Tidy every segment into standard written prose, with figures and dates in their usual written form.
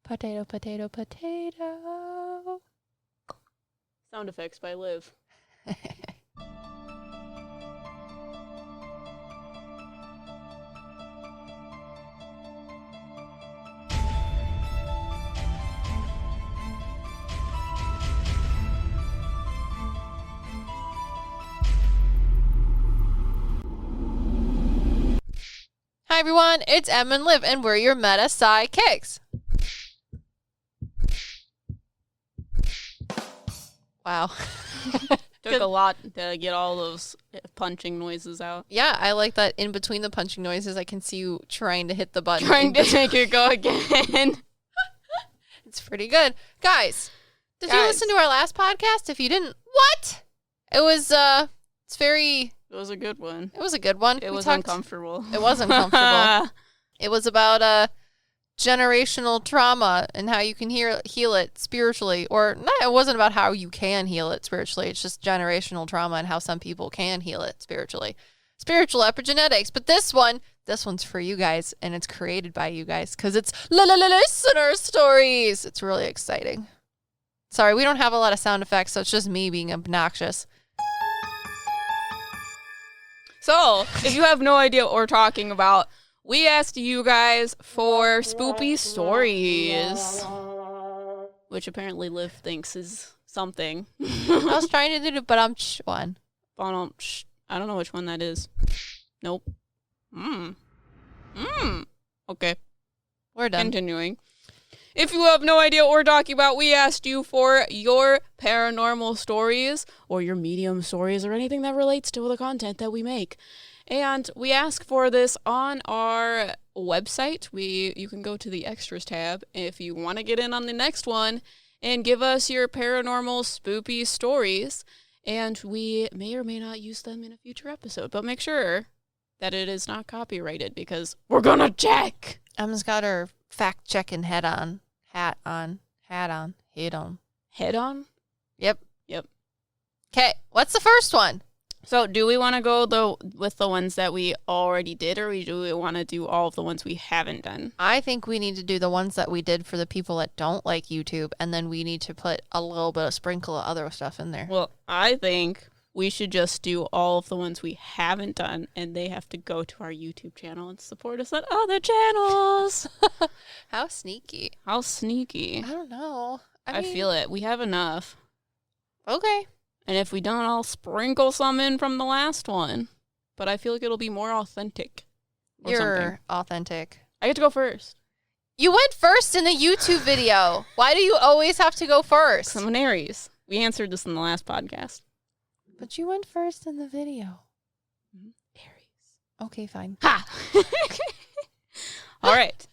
Potato, potato, potato. Sound effects by Liv. Hi everyone, it's Em and Liv, and we're your Meta PsycKicks. Wow. Took a lot to get all those punching noises out. Yeah, I like that in between the punching noises, I can see you trying to hit the button. Trying to make it go again. It's pretty good. Guys, did you listen to our last podcast? If you didn't, what? It was, it's very... It was a good one. It was a good one. It was uncomfortable. It was uncomfortable. It was about generational trauma and how you can heal it spiritually. Or, no, it wasn't about how you can heal it spiritually. It's just generational trauma and how some people can heal it spiritually. Spiritual epigenetics. But this one's for you guys, and it's created by you guys because it's listener stories. It's really exciting. Sorry, we don't have a lot of sound effects, so it's just me being obnoxious. So, if you have no idea what we're talking about, we asked you guys for spoopy stories, which apparently Liv thinks is something. I was trying to do the ba-dum-sh one. I don't know which one that is. Nope. Okay. We're done. Continuing. If you have no idea what we're talking about, we asked you for your paranormal stories or your medium stories or anything that relates to the content that we make. And we ask for this on our website. You can go to the extras tab if you want to get in on the next one and give us your paranormal spoopy stories. And we may or may not use them in a future episode, but make sure that it is not copyrighted because we're gonna check. Emma's got her fact-checking hat on. Head on. Head on? Yep. Yep. Okay, what's the first one? So, do we want to go with the ones that we already did, or do we want to do all of the ones we haven't done? I think we need to do the ones that we did for the people that don't like YouTube, and then we need to put a little bit of sprinkle of other stuff in there. Well, I think we should just do all of the ones we haven't done, and they have to go to our YouTube channel and support us on other channels. How sneaky. How sneaky. I don't know. I feel it. We have enough. Okay. And if we don't, I'll sprinkle some in from the last one. But I feel like it'll be more authentic. You're authentic. I get to go first. You went first in the YouTube video. Why do you always have to go first? I'm an Aries. We answered this in the last podcast. But you went first in the video. Aries. Okay, fine. Ha! All right.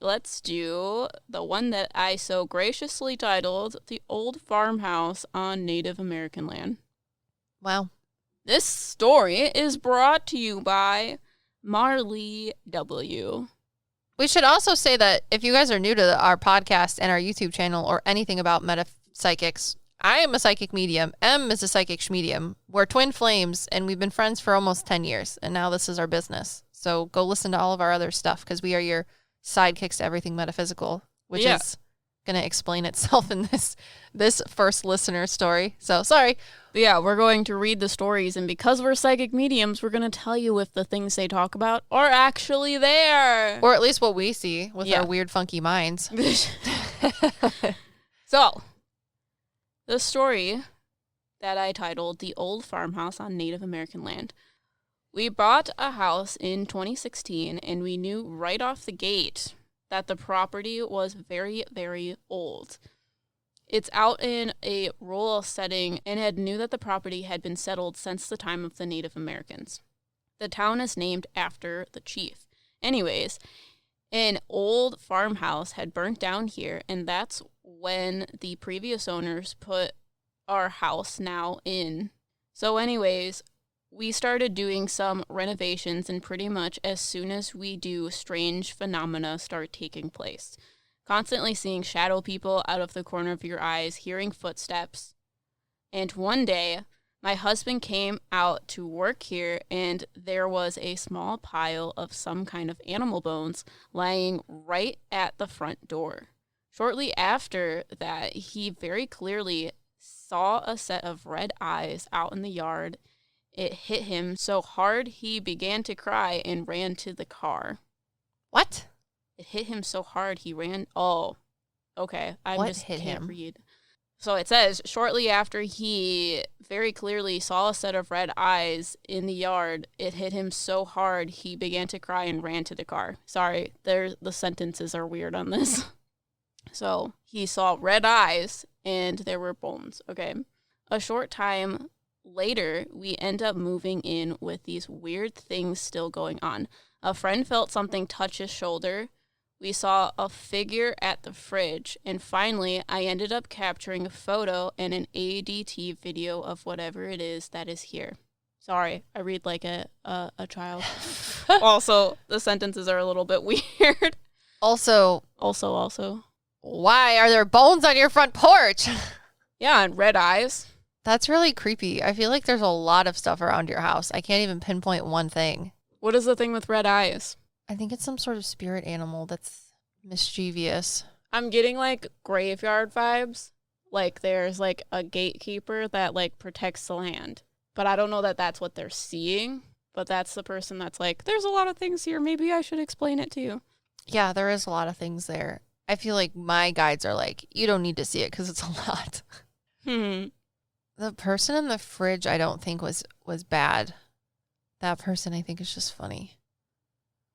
Let's do the one that I so graciously titled The Old Farmhouse on Native American Land. Wow. This story is brought to you by Marley W. We should also say that if you guys are new to our podcast and our YouTube channel or anything about Meta PsycKicks, I am a psychic medium. Em is a psychic medium. We're twin flames, and we've been friends for almost 10 years, and now this is our business. So go listen to all of our other stuff, because we are your sidekicks to everything metaphysical, which is going to explain itself in this first listener story. So, sorry. But yeah, we're going to read the stories, and because we're psychic mediums, we're going to tell you if the things they talk about are actually there. Or at least what we see with our weird, funky minds. So, the story that I titled The Old Farmhouse on Native American Land. We bought a house in 2016, and we knew right off the gate that the property was very, very old. It's out in a rural setting and knew that the property had been settled since the time of the Native Americans. The town is named after the chief. Anyways, an old farmhouse had burnt down here, and that's when the previous owners put our house now in. So anyways, we started doing some renovations, and pretty much as soon as we do, strange phenomena start taking place. Constantly seeing shadow people out of the corner of your eyes, hearing footsteps. And one day, My husband came out to work here, and there was a small pile of some kind of animal bones lying right at the front door. Shortly after that, he very clearly saw a set of red eyes out in the yard. It hit him so hard he began to cry and ran to the car. What? It hit him so hard he ran. Oh, okay. I What just hit can't him? read. So it says, shortly after he very clearly saw a set of red eyes in the yard, it hit him so hard he began to cry and ran to the car. Sorry, the sentences are weird on this. So he saw red eyes and there were bones. Okay. A short time later, we end up moving in with these weird things still going on. A friend felt something touch his shoulder. We saw a figure at the fridge, and finally, I ended up capturing a photo and an ADT video of whatever it is that is here. Sorry, I read like a child. Also, the sentences are a little bit weird. Also, Why are there bones on your front porch? Yeah, and red eyes. That's really creepy. I feel like there's a lot of stuff around your house. I can't even pinpoint one thing. What is the thing with red eyes? I think it's some sort of spirit animal that's mischievous. I'm getting like graveyard vibes. Like there's like a gatekeeper that like protects the land. But I don't know that that's what they're seeing. But that's the person that's like, there's a lot of things here. Maybe I should explain it to you. Yeah, there is a lot of things there. I feel like my guides are like, you don't need to see it because it's a lot. The person in the fridge I don't think was bad. That person I think is just funny.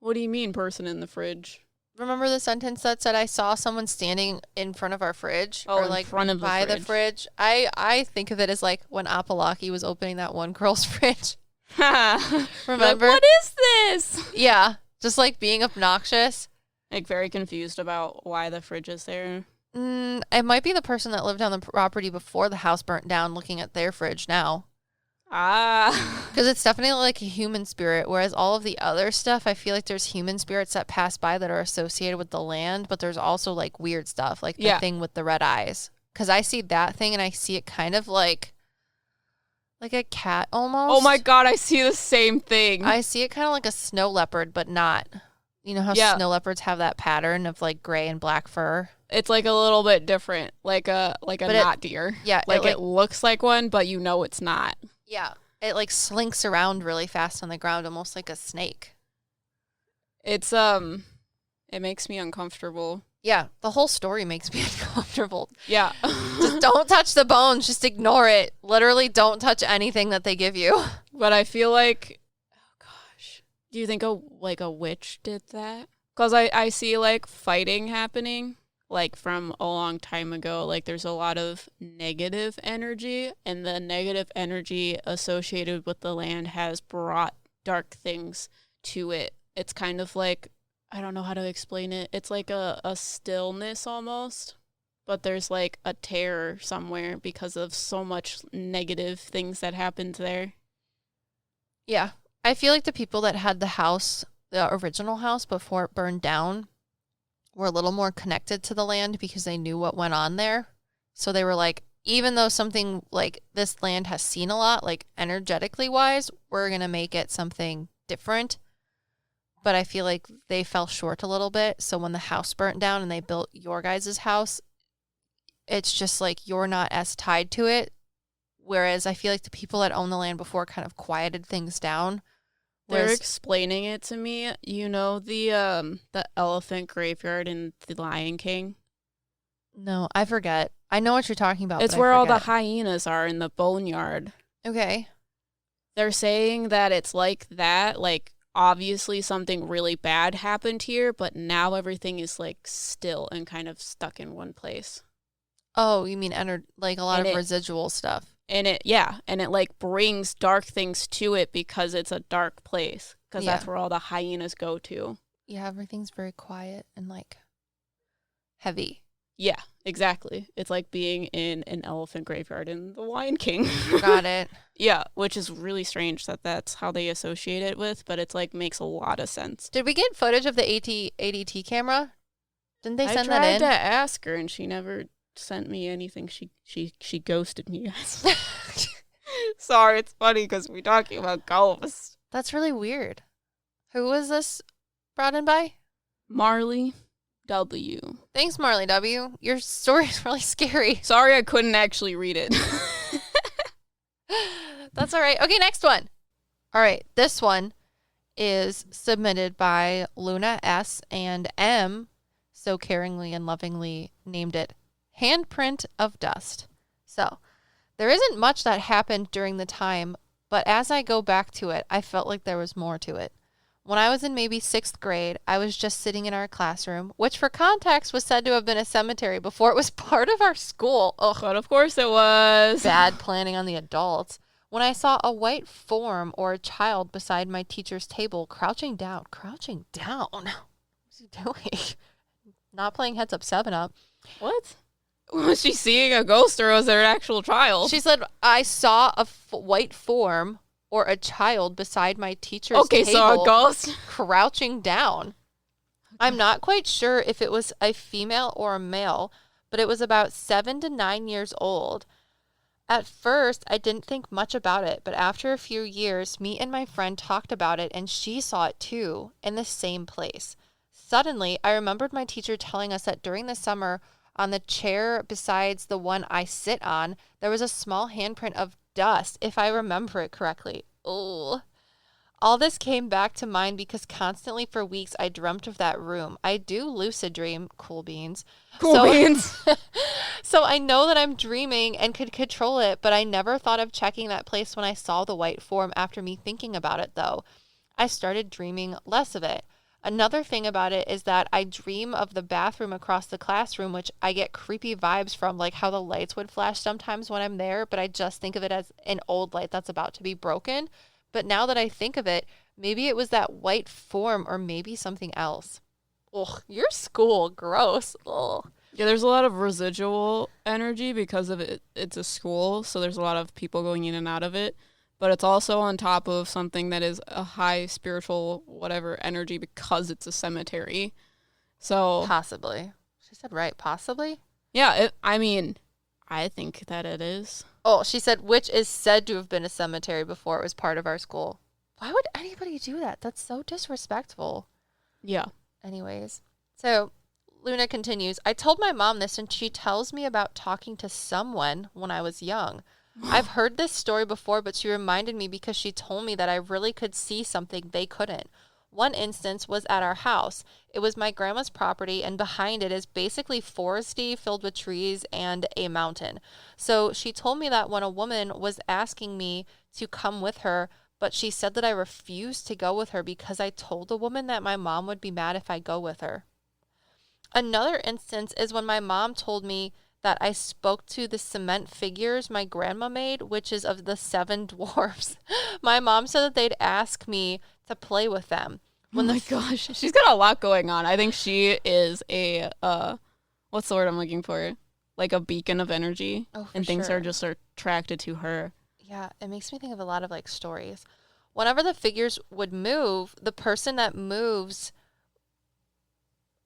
What do you mean, person in the fridge? Remember the sentence that said I saw someone standing in front of our fridge? Oh, or in like front of by the fridge? I think of it as like when Apalaki was opening that one girl's fridge. Remember? Like, what is this? Yeah, just like being obnoxious. Like very confused about why the fridge is there. It might be the person that lived on the property before the house burnt down looking at their fridge now. Because it's definitely like a human spirit, whereas all of the other stuff, I feel like there's human spirits that pass by that are associated with the land, but there's also like weird stuff, like the thing with the red eyes. Because I see that thing and I see it kind of like a cat almost. Oh my god, I see the same thing. I see it kind of like a snow leopard, but not. You know how snow leopards have that pattern of like gray and black fur? It's like a little bit different, like a not deer. Yeah. Like it looks like one, but you know it's not. Yeah. It like slinks around really fast on the ground, almost like a snake. It's it makes me uncomfortable. Yeah, the whole story makes me uncomfortable. Yeah. Just don't touch the bones. Just ignore it. Literally don't touch anything that they give you. But I feel like, oh gosh, do you think a witch did that? Because I see like fighting happening. Like from a long time ago, like there's a lot of negative energy, and the negative energy associated with the land has brought dark things to it. It's kind of like, I don't know how to explain it. It's like a stillness almost, but there's like a terror somewhere because of so much negative things that happened there. Yeah. I feel like the people that had the house, the original house before it burned down, were a little more connected to the land because they knew what went on there. So they were like, even though something like this land has seen a lot, like energetically wise, we're going to make it something different. But I feel like they fell short a little bit. So when the house burnt down and they built your guys' house, it's just like you're not as tied to it. Whereas I feel like the people that owned the land before kind of quieted things down. They're explaining it to me. You know the elephant graveyard in The Lion King? No, I forget. I know what you're talking about. It's where all the hyenas are in the boneyard. Okay. They're saying that it's like that. Like, obviously something really bad happened here, but now everything is like still and kind of stuck in one place. Oh, you mean like a lot of residual stuff. And it like brings dark things to it because it's a dark place. Because that's where all the hyenas go to. Yeah, everything's very quiet and like heavy. Yeah, exactly. It's like being in an elephant graveyard in The Lion King. Got it. Yeah, which is really strange that that's how they associate it with, but it's like makes a lot of sense. Did we get footage of the ADT camera? Didn't they send that in? I tried to ask her and she never sent me anything. She ghosted me, guys. Sorry, it's funny because we're talking about ghosts. That's really weird. Who was this brought in by? Marley W. Thanks, Marley W. Your story is really scary. Sorry I couldn't actually read it. That's all right. Okay, next one. All right, this one is submitted by Luna S. and M. So caringly and lovingly named it Handprint of Dust. So there isn't much that happened during the time, but as I go back to it, I felt like there was more to it. When I was in maybe 6th grade, I was just sitting in our classroom, which for context was said to have been a cemetery before it was part of our school. Ugh. But of course it was. Bad planning on the adults. When I saw a white form or a child beside my teacher's table crouching down. What's he doing? Not playing Heads Up 7-Up. What? Was she seeing a ghost or was there an actual child? She said, I saw a white form or a child beside my teacher's table. Okay, so a ghost? Crouching down. I'm not quite sure if it was a female or a male, but it was about 7 to 9 years old. At first, I didn't think much about it, but after a few years, me and my friend talked about it, and she saw it too, in the same place. Suddenly, I remembered my teacher telling us that during the summer, on the chair besides the one I sit on, there was a small handprint of dust, if I remember it correctly. Oh. All this came back to mind because constantly for weeks I dreamt of that room. I do lucid dream. Cool beans. So I know that I'm dreaming and could control it, but I never thought of checking that place when I saw the white form after me thinking about it, though. I started dreaming less of it. Another thing about it is that I dream of the bathroom across the classroom, which I get creepy vibes from, like how the lights would flash sometimes when I'm there, but I just think of it as an old light that's about to be broken. But now that I think of it, maybe it was that white form or maybe something else. Ugh, your school, gross. Ugh. Yeah, there's a lot of residual energy because of it. It's a school, so there's a lot of people going in and out of it. But it's also on top of something that is a high spiritual whatever energy because it's a cemetery. So Possibly. She said right, possibly? Yeah, I think that it is. Oh, she said, which is said to have been a cemetery before it was part of our school. Why would anybody do that? That's so disrespectful. Yeah. Anyways, so Luna continues, I told my mom this and she tells me about talking to someone when I was young. I've heard this story before, but she reminded me because she told me that I really could see something they couldn't. One instance was at our house. It was my grandma's property, and behind it is basically foresty filled with trees and a mountain. So she told me that when a woman was asking me to come with her, but she said that I refused to go with her because I told the woman that my mom would be mad if I go with her. Another instance is when my mom told me that I spoke to the cement figures my grandma made, which is of the 7 dwarfs. My mom said that they'd ask me to play with them. Gosh, she's got a lot going on. I think she is a, what's the word I'm looking for? Like a beacon of energy. Oh, for and things sure. are just attracted to her. Yeah, it makes me think of a lot of like stories. Whenever the figures would move, the person that moves...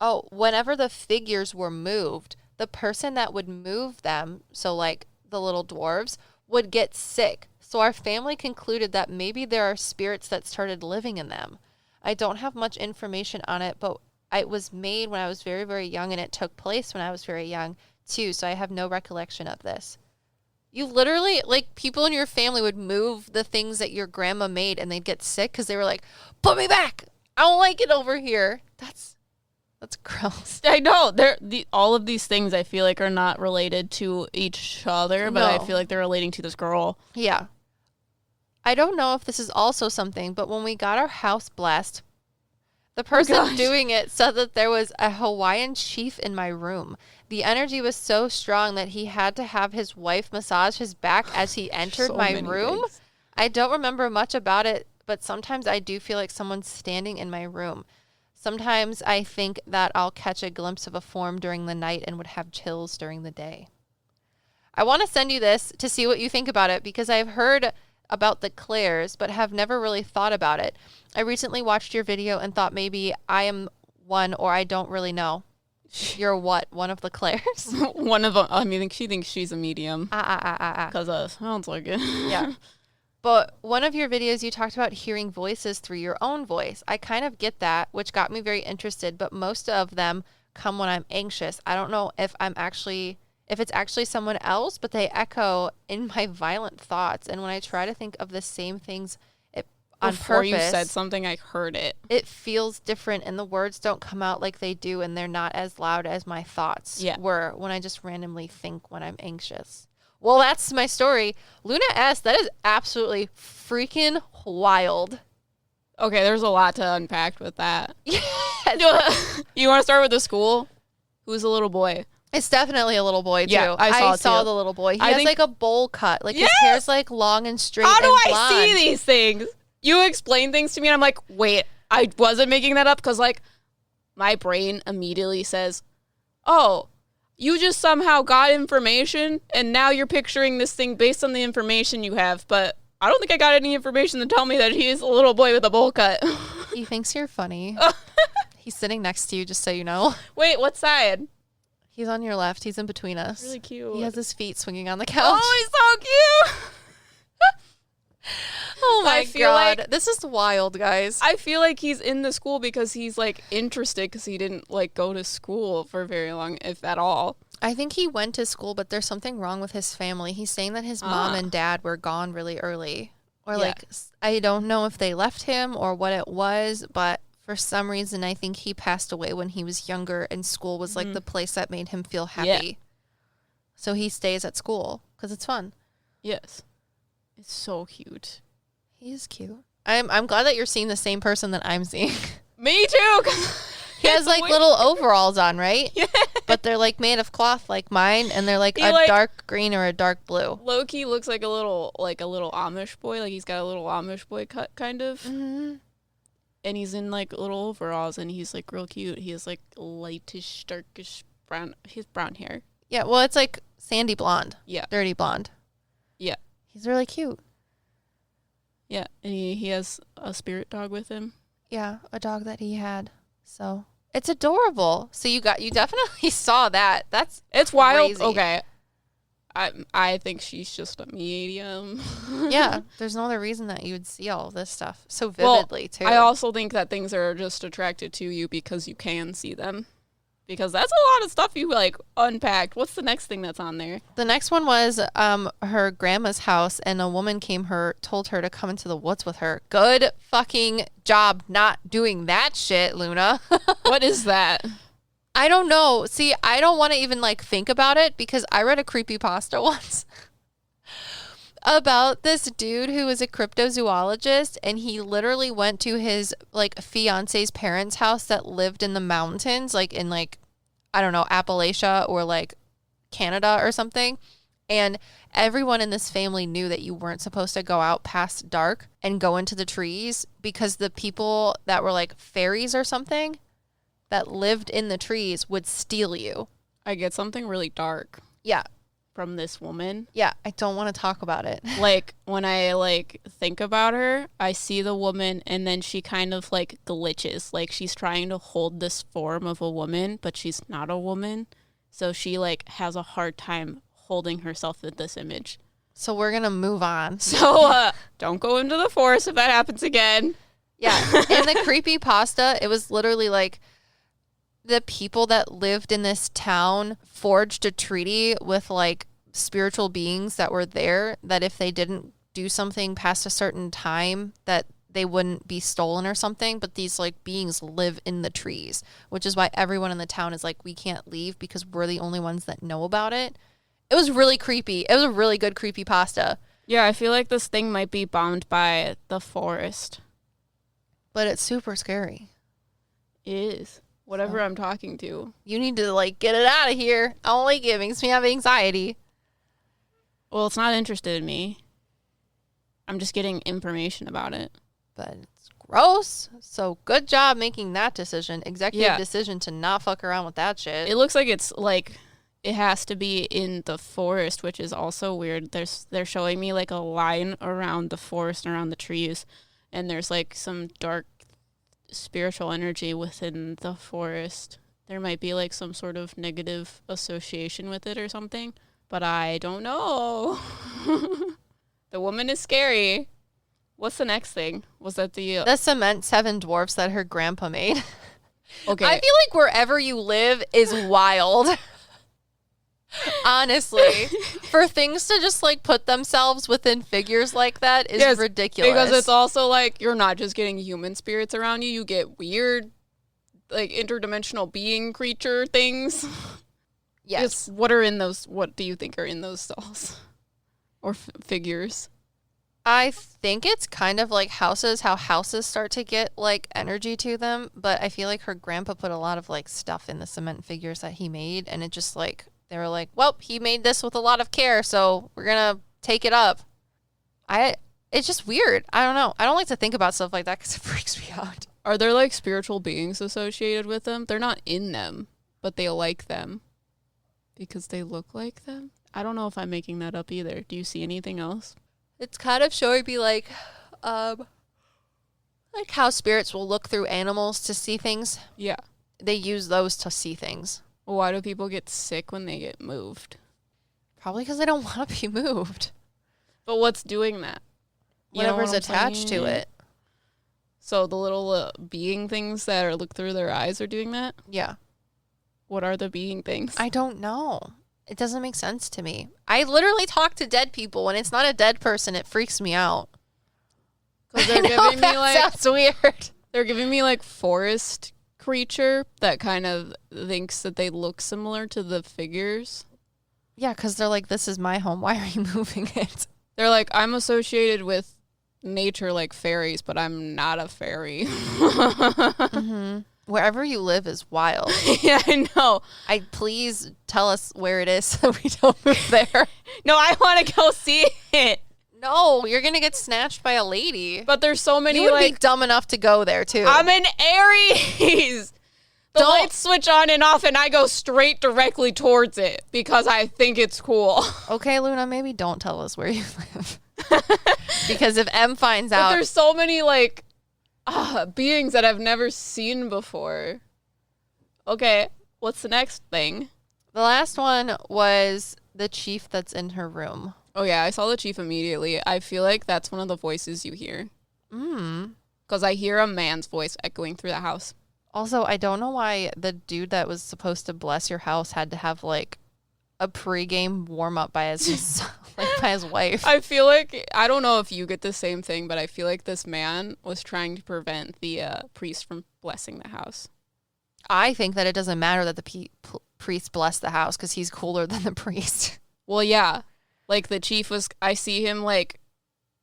Oh, whenever the figures were moved, the person that would move them, so like the little dwarves, would get sick. So our family concluded that maybe there are spirits that started living in them. I don't have much information on it, but it was made when I was very, very young, and it took place when I was very young too, so I have no recollection of this. You literally, like, people in your family would move the things that your grandma made, and they'd get sick because they were like, put me back! I don't like it over here. That's gross. I know. All of these things I feel like are not related to each other, but I feel like they're relating to this girl. Yeah. I don't know if this is also something, but when we got our house blessed, the person doing it said that there was a Hawaiian chief in my room. The energy was so strong that he had to have his wife massage his back as he entered my room. Things. I don't remember much about it, but sometimes I do feel like someone's standing in my room. Sometimes I think that I'll catch a glimpse of a form during the night and would have chills during the day. I want to send you this to see what you think about it because I've heard about the Claires, but have never really thought about it. I recently watched your video and thought maybe I am one or I don't really know. You're what? One of the Claires? One of them. I mean, she thinks she's a medium. Because sounds like it. Yeah. But one of your videos, you talked about hearing voices through your own voice. I kind of get that, which got me very interested, but most of them come when I'm anxious. I don't know if it's actually someone else, but they echo in my violent thoughts. And when I try to think of the same things on Before purpose, you said something, I heard it. It feels different, and the words don't come out like they do, and they're not as loud as my thoughts were when I just randomly think when I'm anxious. Well, that's my story. Luna S., that is absolutely freaking wild. Okay, there's a lot to unpack with that. Yes. You want to start with the school? Who's a little boy? It's definitely a little boy, too. Yeah, I saw the little boy. He has like a bowl cut. Like his hair's like long and straight. How do and I blonde. see these things? You explain things to me, and I'm like, wait, I wasn't making that up, because, like, my brain immediately says, oh, you just somehow got information, and now you're picturing this thing based on the information you have, but I don't think I got any information to tell me that he's a little boy with a bowl cut. He thinks you're funny. He's sitting next to you, just so you know. Wait, what side? He's on your left. He's in between us. Really cute. He has his feet swinging on the couch. Oh, he's so cute! Oh my God. like, this is wild, guys. I feel like he's in the school because he's, like, interested, because he didn't, like, go to school for very long, if at all. I think he went to school, but there's something wrong with his family. He's saying that his mom and dad were gone really early. Or, like, I don't know if they left him or what it was, but for some reason, I think he passed away when he was younger, and school was, like, the place that made him feel happy. Yeah. So he stays at school because it's fun. Yes. It's so cute. He is cute. I'm glad that you're seeing the same person that I'm seeing. Me too. He has like little overalls on, right? Yeah. But they're like made of cloth like mine, and they're like dark green or a dark blue. Loki looks like a little Amish boy. Like he's got a little Amish boy cut, kind of. Mm-hmm. And he's in like little overalls, and he's like real cute. He has like lightish, darkish brown. He has brown hair. Yeah. Well, it's like sandy blonde. Yeah. Dirty blonde. Yeah. He's really cute. Yeah, and he has a spirit dog with him. Yeah, a dog that he had. So it's adorable. So you definitely saw that. It's wild. Crazy. Okay. I think she's just a medium. Yeah, there's no other reason that you would see all of this stuff so vividly too. I also think that things are just attracted to you because you can see them. Because that's a lot of stuff you, like, unpacked. What's the next thing that's on there? The next one was her grandma's house, and a woman told her to come into the woods with her. Good fucking job not doing that shit, Luna. What is that? I don't know. See, I don't want to even, like, think about it, because I read a creepypasta once about this dude who was a cryptozoologist, and he literally went to his like fiance's parents' house that lived in the mountains, like in like, I don't know, Appalachia or like Canada or something. And everyone in this family knew that you weren't supposed to go out past dark and go into the trees, because the people that were like fairies or something that lived in the trees would steal you. I get something really dark. Yeah. From this woman. Yeah, I don't want to talk about it. Like, when I, like, think about her, I see the woman, and then she kind of, like, glitches. Like, she's trying to hold this form of a woman, but she's not a woman. So she, like, has a hard time holding herself in this image. So we're going to move on. So, don't go into the forest if that happens again. Yeah, in the creepypasta, it was literally, like, the people that lived in this town forged a treaty with like spiritual beings that were there, that if they didn't do something past a certain time, that they wouldn't be stolen or something. But these like beings live in the trees, which is why everyone in the town is like, we can't leave because we're the only ones that know about it. It was really creepy. It was a really good creepypasta. Yeah, I feel like this thing might be bombed by the forest. But it's super scary. It is. Whatever I'm talking to. You need to, like, get it out of here. I don't like it. It makes me have anxiety. Well, it's not interested in me. I'm just getting information about it. But it's gross. So good job making that decision. Executive decision to not fuck around with that shit. It looks like it's, like, it has to be in the forest, which is also weird. They're showing me, like, a line around the forest and around the trees. And there's, like, some dark spiritual energy within the forest, there might be like some sort of negative association with it or something, but I don't know. The woman is scary. What's the next thing? Was that the cement 7 dwarfs that her grandpa made? Okay. I feel like wherever you live is wild. Honestly, for things to just like put themselves within figures like that is ridiculous. Because it's also like you're not just getting human spirits around you, you get weird like interdimensional being creature things. Yes. What do you think are in those dolls or figures? I think it's kind of like houses, how houses start to get like energy to them, but I feel like her grandpa put a lot of like stuff in the cement figures that he made, and it just like they were like, well, he made this with a lot of care, so we're gonna take it up. It's just weird. I don't know. I don't like to think about stuff like that because it freaks me out. Are there like spiritual beings associated with them? They're not in them, but they like them because they look like them. I don't know if I'm making that up either. Do you see anything else? It's kind of showing me like how spirits will look through animals to see things. Yeah. They use those to see things. Well, why do people get sick when they get moved? Probably because they don't want to be moved. But what's doing that? Whatever's attached to it. So the little being things that are look through their eyes are doing that? Yeah. What are the being things? I don't know. It doesn't make sense to me. I literally talk to dead people. When it's not a dead person, it freaks me out. Because they're giving me like sounds weird. They're giving me like forest creature that kind of thinks that they look similar to the figures. Yeah, because they're like, this is my home. Why are you moving it? They're like, I'm associated with nature like fairies, but I'm not a fairy. Mm-hmm. Wherever you live is wild. Yeah, I know. Please tell us where it is so we don't move there. No, I want to go see it. No, you're going to get snatched by a lady. But there's so many You would be dumb enough to go there, too. I'm an Aries. The lights switch on and off, and I go straight directly towards it because I think it's cool. Okay, Luna, maybe don't tell us where you live. Because if M finds out... But there's so many, like, beings that I've never seen before. Okay, what's the next thing? The last one was the chief that's in her room. Oh, yeah, I saw the chief immediately. I feel like that's one of the voices you hear. Because I hear a man's voice echoing through the house. Also, I don't know why the dude that was supposed to bless your house had to have, like, a pregame warm-up by his by his wife. I feel like, I don't know if you get the same thing, but I feel like this man was trying to prevent the priest from blessing the house. I think that it doesn't matter that the priest blessed the house because he's cooler than the priest. Well, yeah. Like, the chief was, I see him, like,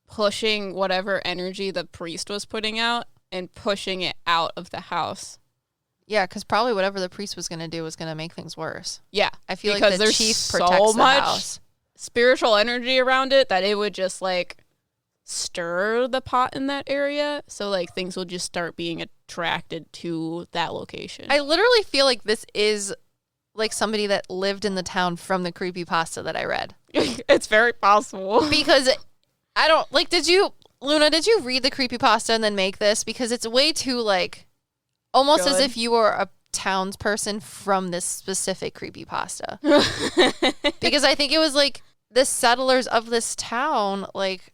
pushing whatever energy the priest was putting out and pushing it out of the house. Yeah, because probably whatever the priest was going to do was going to make things worse. Yeah. I feel because like the there's chief protects so the much house. Spiritual energy around it that it would just, like, stir the pot in that area. So, like, things will just start being attracted to that location. I literally feel like this is, like, somebody that lived in the town from the creepypasta that I read. It's very possible. Because I don't, like, Luna, did you read the creepypasta and then make this? Because it's way too, like, almost as if you were a townsperson from this specific creepypasta. Because I think it was, like, the settlers of this town, like,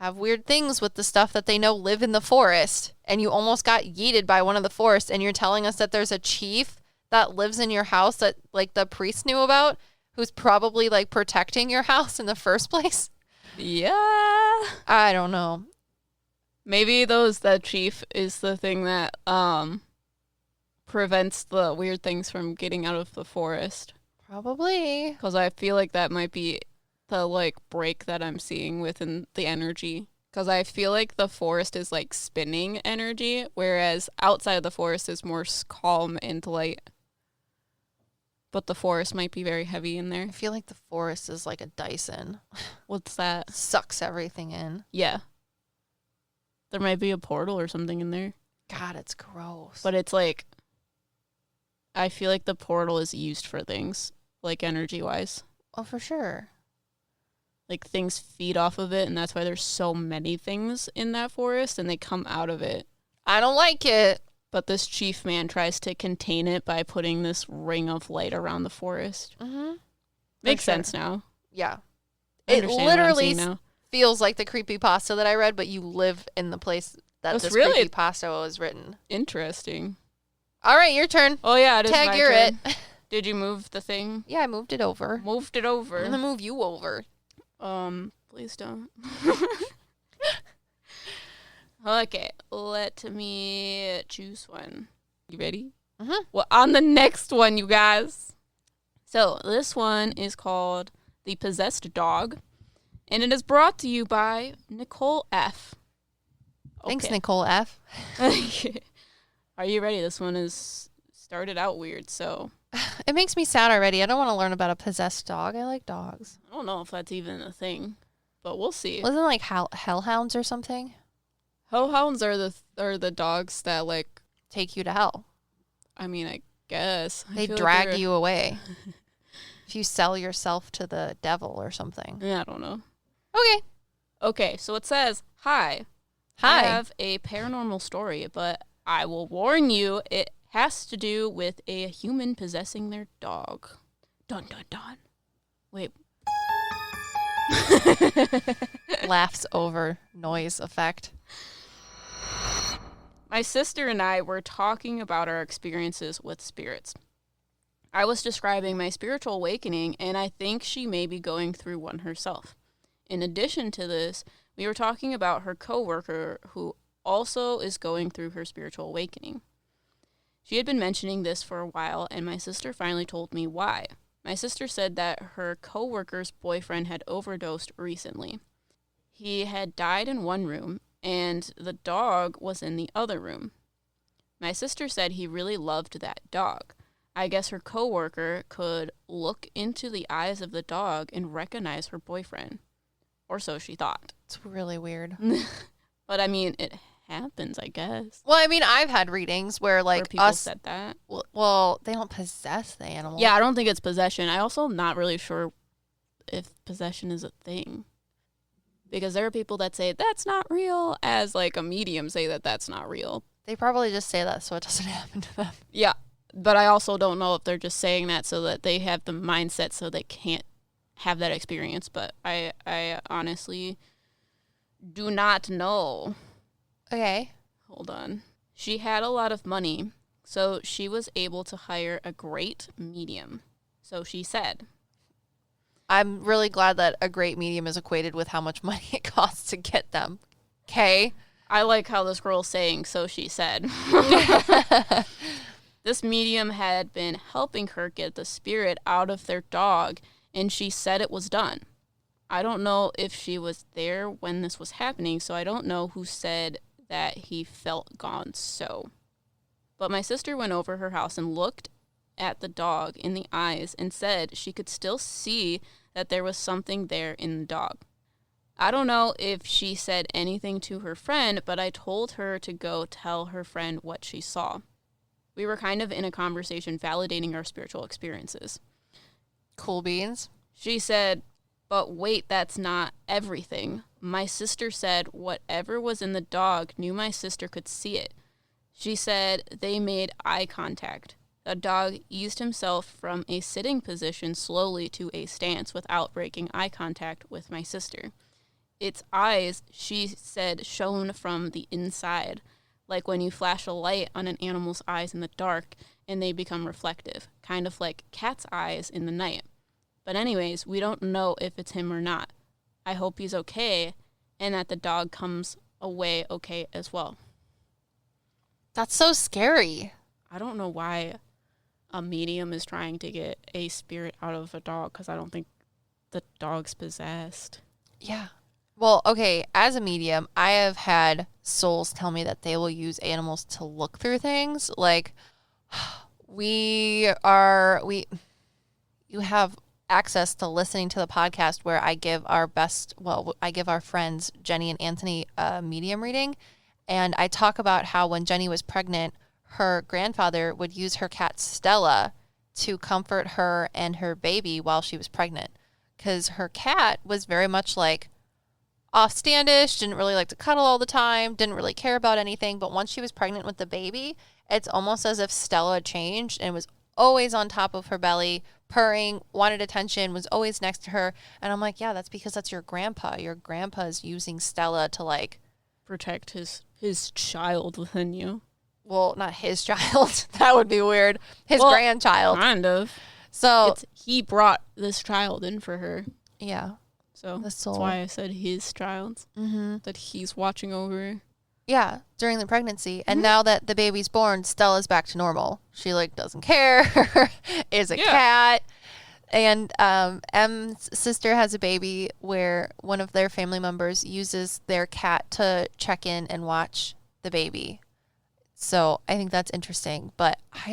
have weird things with the stuff that they know live in the forest. And you almost got yeeted by one of the forest. And you're telling us that there's a chief that lives in your house that, like, the priest knew about, who's probably, like, protecting your house in the first place? Yeah. I don't know. Maybe that chief is the thing that prevents the weird things from getting out of the forest. Probably. Because I feel like that might be the, like, break that I'm seeing within the energy. Because I feel like the forest is, like, spinning energy, whereas outside of the forest is more calm and light. But the forest might be very heavy in there. I feel like the forest is like a Dyson. What's that? Sucks everything in. Yeah. There might be a portal or something in there. God, it's gross. But it's like, I feel like the portal is used for things, like energy-wise. Oh, for sure. Like, things feed off of it, and that's why there's so many things in that forest, and they come out of it. I don't like it. But this chief man tries to contain it by putting this ring of light around the forest. Mm-hmm. Makes sense now. Yeah. I It understand what I'm literally seeing now. feels like the creepypasta that I read, but you live in the place that That's this really creepypasta was written. Interesting. All right, your turn. Oh, yeah, it is Tag, my you're turn. it. Did you move the thing? Yeah, I moved it over. Moved it over. I'm going to move you over. Please don't. Okay, let me choose one. You ready? Mm-hmm. Well, on the next one, you guys. So, this one is called The Possessed Dog, and it is brought to you by Nicole F. Thanks, Nicole F. Are you ready? This one is started out weird, so. It makes me sad already. I don't want to learn about a possessed dog. I like dogs. I don't know if that's even a thing, but we'll see. Wasn't it like hellhounds or something? Hellhounds are the dogs that, like, take you to hell. I mean, I guess. They drag you away. If you sell yourself to the devil or something. Yeah, I don't know. Okay. So it says, Hi. Hi. I have a paranormal story, but I will warn you, it has to do with a human possessing their dog. Dun, dun, dun. Wait. Laughs over noise effect. My sister and I were talking about our experiences with spirits. I was describing my spiritual awakening, and I think she may be going through one herself. In addition to this, we were talking about her coworker who also is going through her spiritual awakening. She had been mentioning this for a while, and my sister finally told me why. My sister said that her coworker's boyfriend had overdosed recently. He had died in one room, and the dog was in the other room. My sister said he really loved that dog. I guess her coworker could look into the eyes of the dog and recognize her boyfriend. Or so she thought. It's really weird. But I mean, it happens, I guess. Well, I mean, I've had readings where, like, where people said that. Well, they don't possess the animal. Yeah, I don't think it's possession. I also not really sure if possession is a thing. Because there are people that say that's not real, as like a medium say that that's not real. They probably just say that so it doesn't happen to them. Yeah, but I also don't know if they're just saying that so that they have the mindset so they can't have that experience. But I honestly do not know. Okay. Hold on. She had a lot of money, so she was able to hire a great medium. So she said. I'm really glad that a great medium is equated with how much money it costs to get them. Okay. I like how this girl's saying, so she said. This medium had been helping her get the spirit out of their dog, and she said it was done. I don't know if she was there when this was happening, so I don't know who said that he felt gone so. But my sister went over her house and looked at the dog in the eyes and said she could still see that there was something there in the dog. I don't know if she said anything to her friend, but I told her to go tell her friend what she saw. We were kind of in a conversation validating our spiritual experiences. Cool beans. She said, but wait, that's not everything. My sister said whatever was in the dog knew my sister could see it. She said they made eye contact. The dog eased himself from a sitting position slowly to a stance without breaking eye contact with my sister. Its eyes, she said, shone from the inside, like when you flash a light on an animal's eyes in the dark and they become reflective, kind of like cat's eyes in the night. But anyways, we don't know if it's him or not. I hope he's okay and that the dog comes away okay as well. That's so scary. I don't know why a medium is trying to get a spirit out of a dog because I don't think the dog's possessed. Yeah. Well, okay, as a medium, I have had souls tell me that they will use animals to look through things. Like, you have access to listening to the podcast where I give I give our friends, Jenny and Anthony, a medium reading. And I talk about how when Jenny was pregnant, her grandfather would use her cat Stella to comfort her and her baby while she was pregnant. Because her cat was very much like offstandish, didn't really like to cuddle all the time, didn't really care about anything. But once she was pregnant with the baby it's almost as if Stella changed and was always on top of her belly, purring, wanted attention, was always next to her. And I'm like, yeah, that's because that's your grandpa. Your grandpa's using Stella to like protect his child within you. Well, not his child. That would be weird. His grandchild. Kind of. So he brought this child in for her. Yeah. So that's why I said his child. Mm-hmm. That he's watching over. Yeah, during the pregnancy. And now that the baby's born, Stella's back to normal. She, like, doesn't care, is a cat. And M's sister has a baby where one of their family members uses their cat to check in and watch the baby. So I think that's interesting. But I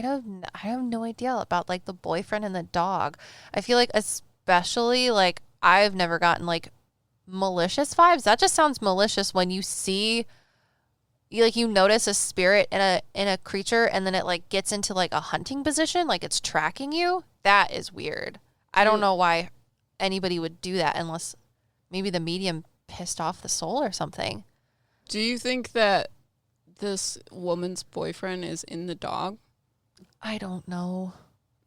have no idea about, like, the boyfriend and the dog. I feel like especially, like, I've never gotten, like, malicious vibes. That just sounds malicious when you see... you notice a spirit in a creature and then it like gets into like a hunting position, like it's tracking you. That is weird. I don't know why anybody would do that unless maybe the medium pissed off the soul or something. Do you think that this woman's boyfriend is in the dog? I don't know.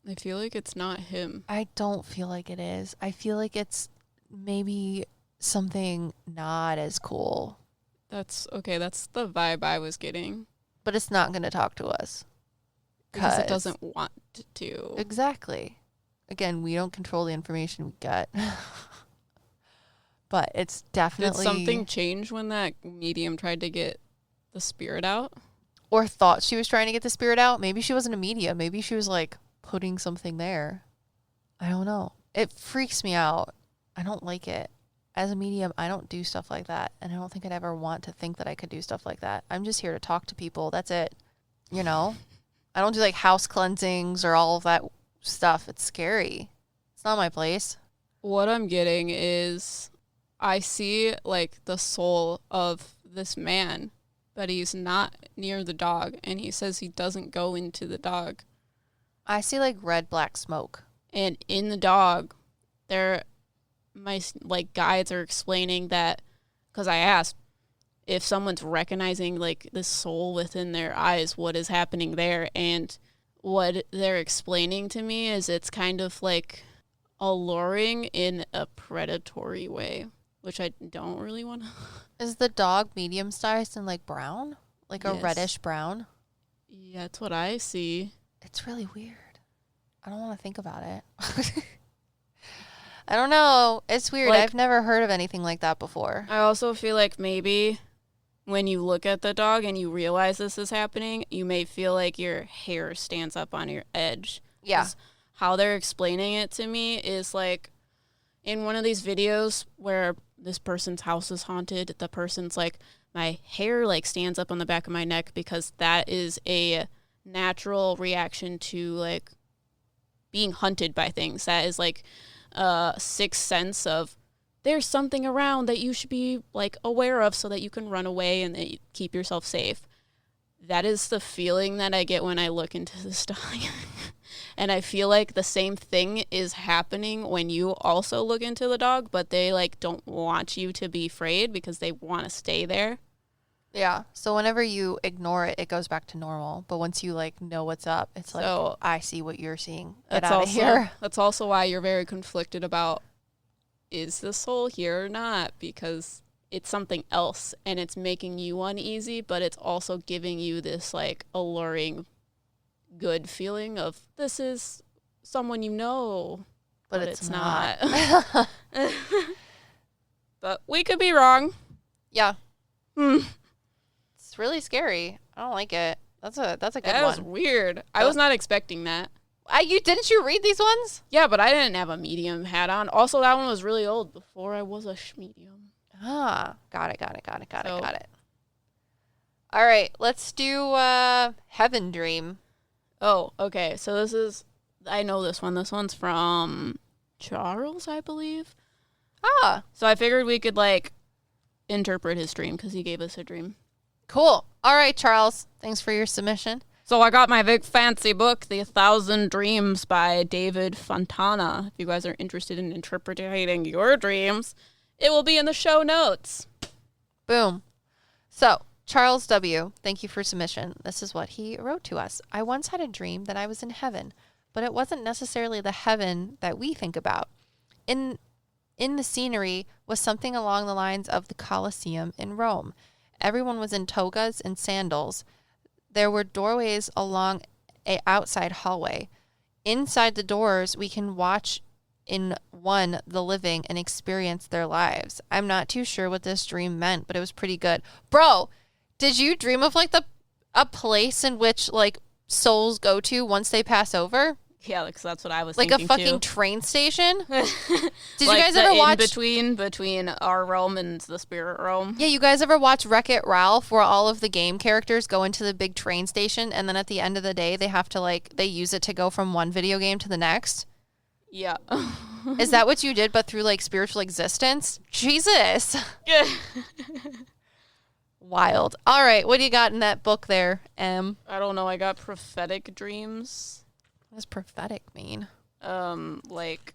I feel like it's not him. I don't feel like it is. I feel like it's maybe something not as cool. That's okay. That's the vibe I was getting. But it's not going to talk to us. Because it doesn't want to. Exactly. Again, we don't control the information we get. But it's definitely... Did something change when that medium tried to get the spirit out? Or thought she was trying to get the spirit out? Maybe she wasn't a medium. Maybe she was like putting something there. I don't know. It freaks me out. I don't like it. As a medium, I don't do stuff like that. And I don't think I'd ever want to think that I could do stuff like that. I'm just here to talk to people. That's it. You know? I don't do like house cleansings or all of that stuff. It's scary. It's not my place. What I'm getting is I see like the soul of this man, but he's not near the dog. And he says he doesn't go into the dog. I see like red, black smoke. And in the dog, my like guides are explaining that, because I asked if someone's recognizing like the soul within their eyes, what is happening there, and what they're explaining to me is it's kind of like alluring in a predatory way, which I don't really want to. Is the dog medium sized and like brown, like a reddish brown? Yeah, that's what I see. It's really weird. I don't want to think about it. I don't know. It's weird. Like, I've never heard of anything like that before. I also feel like maybe when you look at the dog and you realize this is happening, you may feel like your hair stands up on your edge. Yeah. How they're explaining it to me is like in one of these videos where this person's house is haunted, the person's like, my hair like stands up on the back of my neck because that is a natural reaction to like being hunted by things. That is like sixth sense of there's something around that you should be like aware of so that you can run away and keep yourself safe. That is the feeling that I get when I look into this dog. And I feel like the same thing is happening when you also look into the dog, but they like don't want you to be afraid because they want to stay there. Yeah. So whenever you ignore it, it goes back to normal. But once you like know what's up, it's like, I see what you're seeing. Get out of here. That's also why you're very conflicted about, is the soul here or not? Because it's something else and it's making you uneasy, but it's also giving you this like alluring good feeling of this is someone you know, but it's not. But we could be wrong. Yeah. It's really scary. I don't like it. That's a good one. That was weird. I was not expecting that. Didn't you read these ones? Yeah, but I didn't have a medium hat on. Also, that one was really old before I was a medium. Ah, got it. All right, let's do Heaven Dream. Oh, okay. So I know this one. This one's from Charles, I believe. Ah. So I figured we could like interpret his dream because he gave us a dream. Cool. All right, Charles. Thanks for your submission. So I got my big fancy book, The 1,000 Dreams by David Fontana. If you guys are interested in interpreting your dreams, it will be in the show notes. Boom. So Charles W., thank you for submission. This is what he wrote to us. I once had a dream that I was in heaven, but it wasn't necessarily the heaven that we think about. In the scenery was something along the lines of the Colosseum in Rome. Everyone was in togas and sandals. There were doorways along an outside hallway. Inside the doors, we can watch in one the living and experience their lives. I'm not too sure what this dream meant, but it was pretty good. Bro, did you dream of like a place in which like souls go to once they pass over? Yeah, because that's what I was like thinking, a fucking too. Train station? Did like you guys ever watch between our realm and the spirit realm? Yeah, you guys ever watch Wreck-It Ralph, where all of the game characters go into the big train station, and then at the end of the day, they have to like they use it to go from one video game to the next? Yeah. Is that what you did, but through like spiritual existence? Jesus. Yeah. Wild. All right, what do you got in that book there, Em? I don't know. I got prophetic dreams. What does prophetic mean? Like,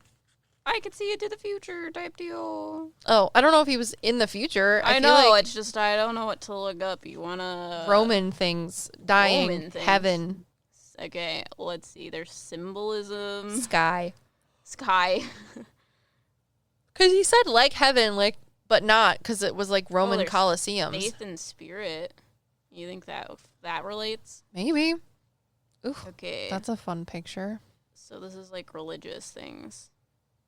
I could see into the future type deal. Oh, I don't know if he was in the future. I feel know, like it's just I don't know what to look up. You wanna Roman things, dying, Roman things. heaven. Okay, let's see. There's symbolism. Sky. Sky. Because he said like heaven, like, but not, because it was like Roman there's Colosseums. Faith and spirit. You think that relates? Maybe. Ooh, Okay. that's a fun picture. So this is like religious things.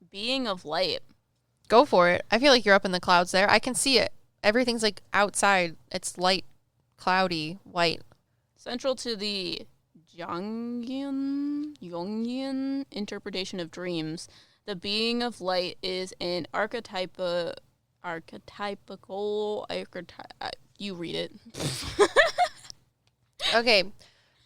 Being of light. Go for it. I feel like you're up in the clouds there. I can see it. Everything's like outside. It's light, cloudy, white. Central to the Jungian interpretation of dreams, the being of light is an you read it. Okay.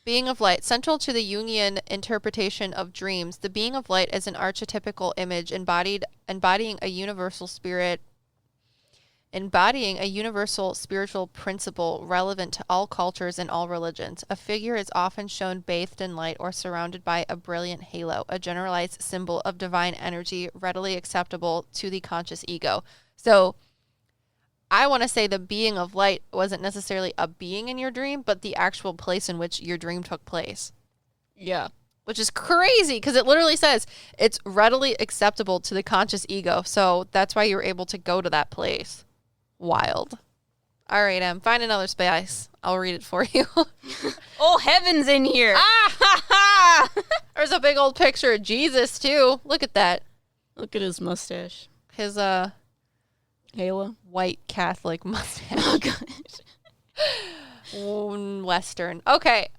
Being of light. Central to the Jungian interpretation of dreams, the being of light is an archetypical image embodying a universal spiritual principle relevant to all cultures and all religions. A figure is often shown bathed in light or surrounded by a brilliant halo, a generalized symbol of divine energy readily acceptable to the conscious ego. So I want to say the being of light wasn't necessarily a being in your dream, but the actual place in which your dream took place. Yeah. Which is crazy because it literally says it's readily acceptable to the conscious ego. So that's why you're able to go to that place. Wild. All right, find another space. I'll read it for you. Oh, heaven's in here. Ah, ha, ha. There's a big old picture of Jesus, too. Look at that. Look at his mustache. His, halo. White Catholic mustache. Oh, gosh. Western. Okay.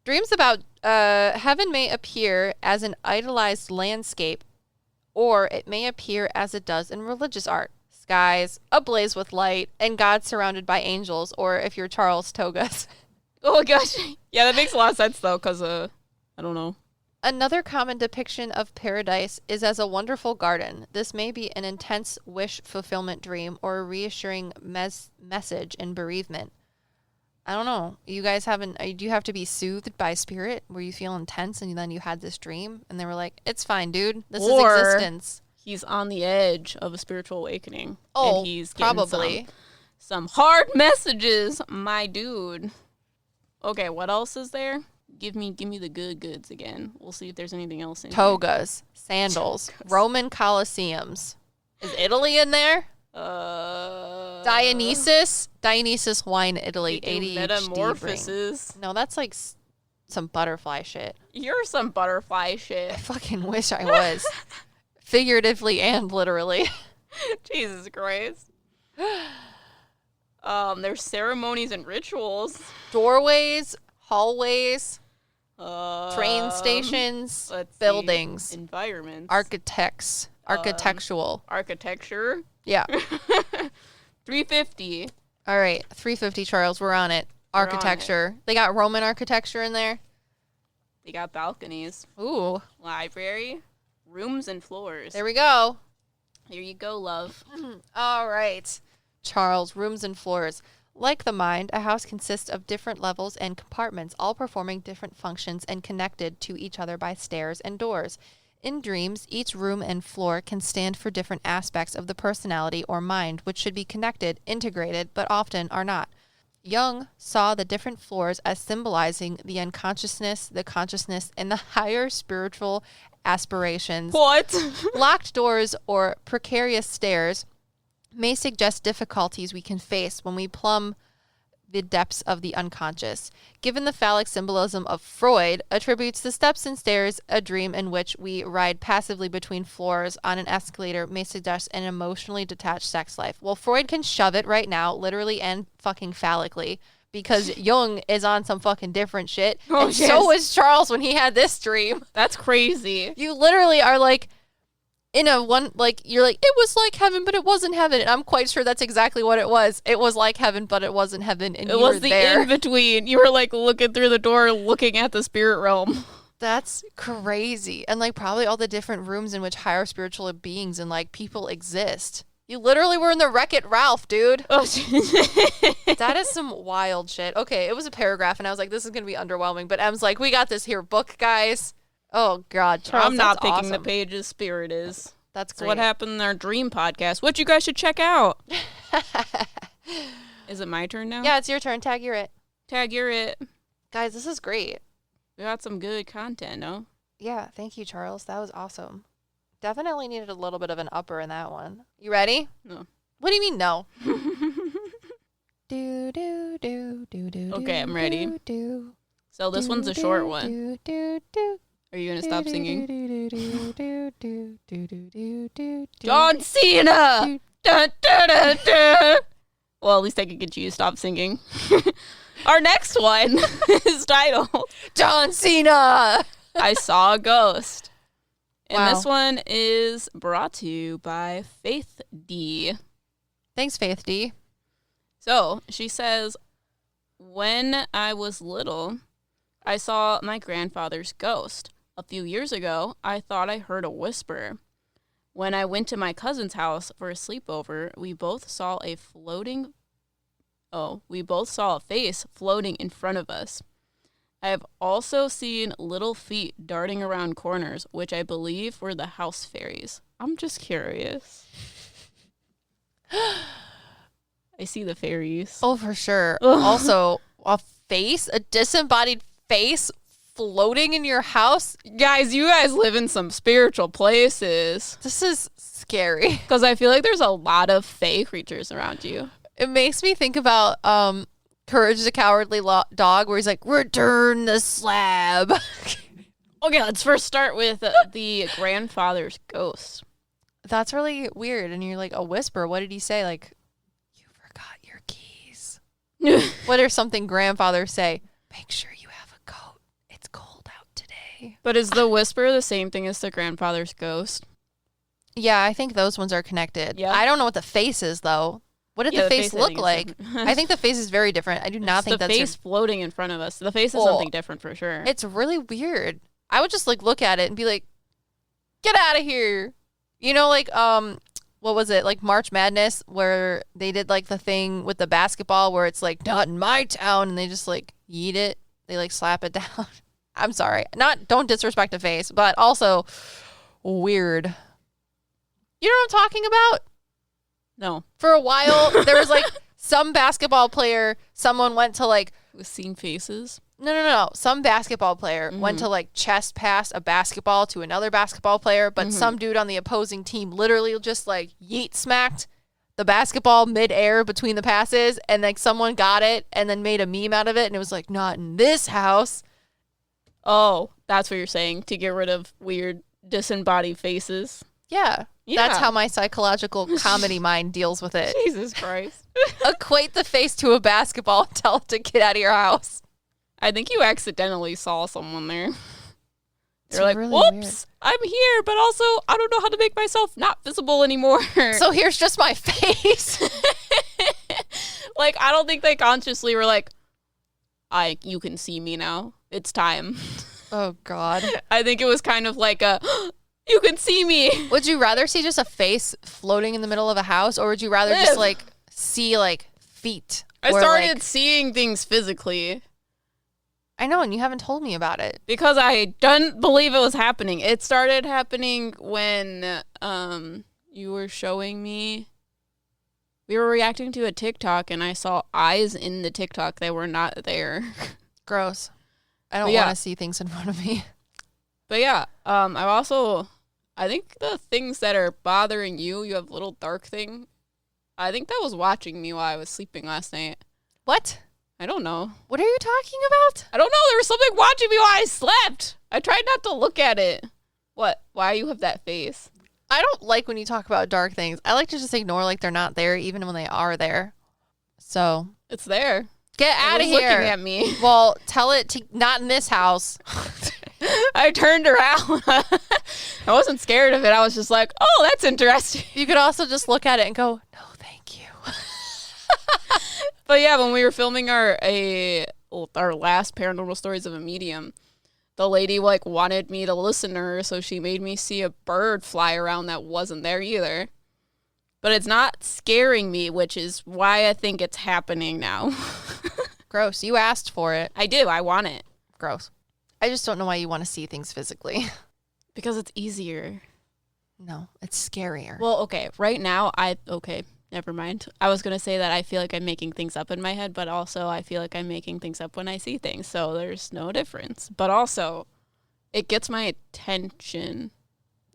Dreams about heaven may appear as an idolized landscape, or it may appear as it does in religious art. Skies ablaze with light, and God surrounded by angels, or if you're Charles, togas. Oh, gosh. Yeah, that makes a lot of sense, though, because, I don't know. Another common depiction of paradise is as a wonderful garden. This may be an intense wish fulfillment dream or a reassuring message in bereavement. I don't know. You guys do you have to be soothed by spirit where you feel intense and then you had this dream and they were like, it's fine, dude. This is existence. He's on the edge of a spiritual awakening. Oh, and he's getting probably. Some hard messages, my dude. Okay, what else is there? Give me the good goods again. We'll see if there's anything else in Togas, sandals, Roman Colosseums. Is Italy in there? Dionysus wine, Italy. ADHD metamorphoses. brain. No, that's like some butterfly shit. You're some butterfly shit. I fucking wish I was. Figuratively and literally. Jesus Christ. There's ceremonies and rituals. Doorways, hallways, train stations, buildings, environments, architectural. Architecture. Yeah. 350. All right, 350, Charles. We're on it. Architecture. They got Roman architecture in there. They got balconies. Ooh. Library. Rooms and floors. There we go. Here you go, love. All right. Charles, rooms and floors. Like the mind, a house consists of different levels and compartments, all performing different functions and connected to each other by stairs and doors. In dreams, each room and floor can stand for different aspects of the personality or mind, which should be connected, integrated, but often are not. Jung saw the different floors as symbolizing the unconsciousness, the consciousness, and the higher spiritual aspirations. What? Locked doors or precarious stairs may suggest difficulties we can face when we plumb the depths of the unconscious. Given the phallic symbolism of Freud, attributes the steps and stairs, a dream in which we ride passively between floors on an escalator may suggest an emotionally detached sex life. Well, Freud can shove it right now, literally and fucking phallically, because Jung is on some fucking different shit. Oh, and yes. so was Charles when he had this dream. That's crazy. You literally are like, in a one, like, you're like, it was like heaven, but it wasn't heaven. And I'm quite sure that's exactly what it was. It was like heaven, but it wasn't heaven. And It was the in-between. You were like looking through the door, looking at the spirit realm. That's crazy. And like probably all the different rooms in which higher spiritual beings and like people exist. You literally were in the Wreck-It Ralph, dude. Oh, That is some wild shit. Okay, it was a paragraph, and I was like, this is going to be underwhelming. But Em's like, we got this here, book, guys. Oh, God. Charles, I'm not that's picking the awesome. pages. Spirit is. That's That's great. what happened in our dream podcast, which you guys should check out. Is it my turn now? Yeah, it's your turn. Tag, you're it. Tag, you're it. Guys, this is great. We got some good content, no? Yeah, thank you, Charles. That was awesome. Definitely needed a little bit of an upper in that one. You ready? No. What do you mean no? Do, do, do, do, do, Okay, I'm ready. do, do, So this do, one's a do, short one. do, do, do, Are you going to do, stop do, singing? do, do, do, do, do, do, do, do, do, John Cena! do. Dun, dun, dun, dun. Well, at least I could get you to stop singing. Our next one is titled John Cena! I Saw a Ghost. And Wow. this one is brought to you by Faith D. Thanks, Faith D. So she says, when I was little, I saw my grandfather's ghost. A few years ago, I thought I heard a whisper. When I went to my cousin's house for a sleepover, we both saw a face floating in front of us. I have also seen little feet darting around corners, which I believe were the house fairies. I'm just curious. I see the fairies. Oh, for sure. Ugh. Also, a face, a disembodied face floating in your house. Guys, you guys live in some spiritual places. This is scary. Because I feel like there's a lot of fae creatures around you. It makes me think about Courage the Cowardly Dog, where he's like, return the slab. Okay, let's first start with the grandfather's ghost. That's really weird. And you're like, a whisper. What did he say? Like, you forgot your keys. What does something grandfathers say? Make sure you have a coat. It's cold out today. But is the whisper the same thing as the grandfather's ghost? Yeah, I think those ones are connected. Yeah. I don't know what the face is, though. What did Yeah, the face I look think is like? different. I think the face is very different. I do not think the that's face floating in front of us. The face is Oh. something different for sure. It's really weird. I would just like look at it and be like, get out of here. You know, like, what was it? Like March Madness, where they did like the thing with the basketball where it's like, not in my town. And they just like yeet it. They like slap it down. I'm sorry. Don't disrespect a face, but also weird. You know what I'm talking about? No. For a while, there was like some basketball player, someone went to like, With seeing faces? No. Some basketball player went to like chest pass a basketball to another basketball player, but some dude on the opposing team literally just like yeet smacked the basketball midair between the passes, and like someone got it and then made a meme out of it, and it was like, not in this house. Oh, that's what you're saying, to get rid of weird disembodied faces. Yeah. Yeah. That's how my psychological comedy mind deals with it. Jesus Christ. Equate the face to a basketball and tell it to get out of your house. I think you accidentally saw someone there. It's You're like, really whoops, I'm here, but also I don't know how to make myself not visible anymore. So here's just my face. Like, I don't think they consciously were like, you can see me now. It's time. Oh, God. I think it was kind of like a, you can see me. Would you rather see just a face floating in the middle of a house, or would you rather just Live. like see like feet? I Or, started like- seeing things physically I know, and you haven't told me about it. because I didn't believe it was happening. It started happening when you were showing me We were reacting to a TikTok, and I saw eyes in the TikTok that were not there. Gross. I don't want to see things in front of me. But yeah, I think the things that are bothering you, you have a little dark thing. I think that was watching me while I was sleeping last night. What? I don't know. What are you talking about? I don't know. There was something watching me while I slept. I tried not to look at it. What? Why you have that face? I don't like when you talk about dark things. I like to just ignore like they're not there, even when they are there. So it's there. Get out of here. Looking at me. Well, tell it to not in this house. I turned around. I wasn't scared of it. I was just like, oh, that's interesting. You could also just look at it and go, no, thank you. But yeah, when we were filming our last Paranormal Stories of a Medium, the lady like wanted me to listen to her, so she made me see a bird fly around that wasn't there either. But it's not scaring me, which is why I think it's happening now. Gross. You asked for it. I do. I want it. Gross. I just don't know why you want to see things physically. Because it's easier. No, it's scarier. Well, okay. Right now, never mind. I was going to say that I feel like I'm making things up in my head, but also I feel like I'm making things up when I see things. So there's no difference. But also, it gets my attention.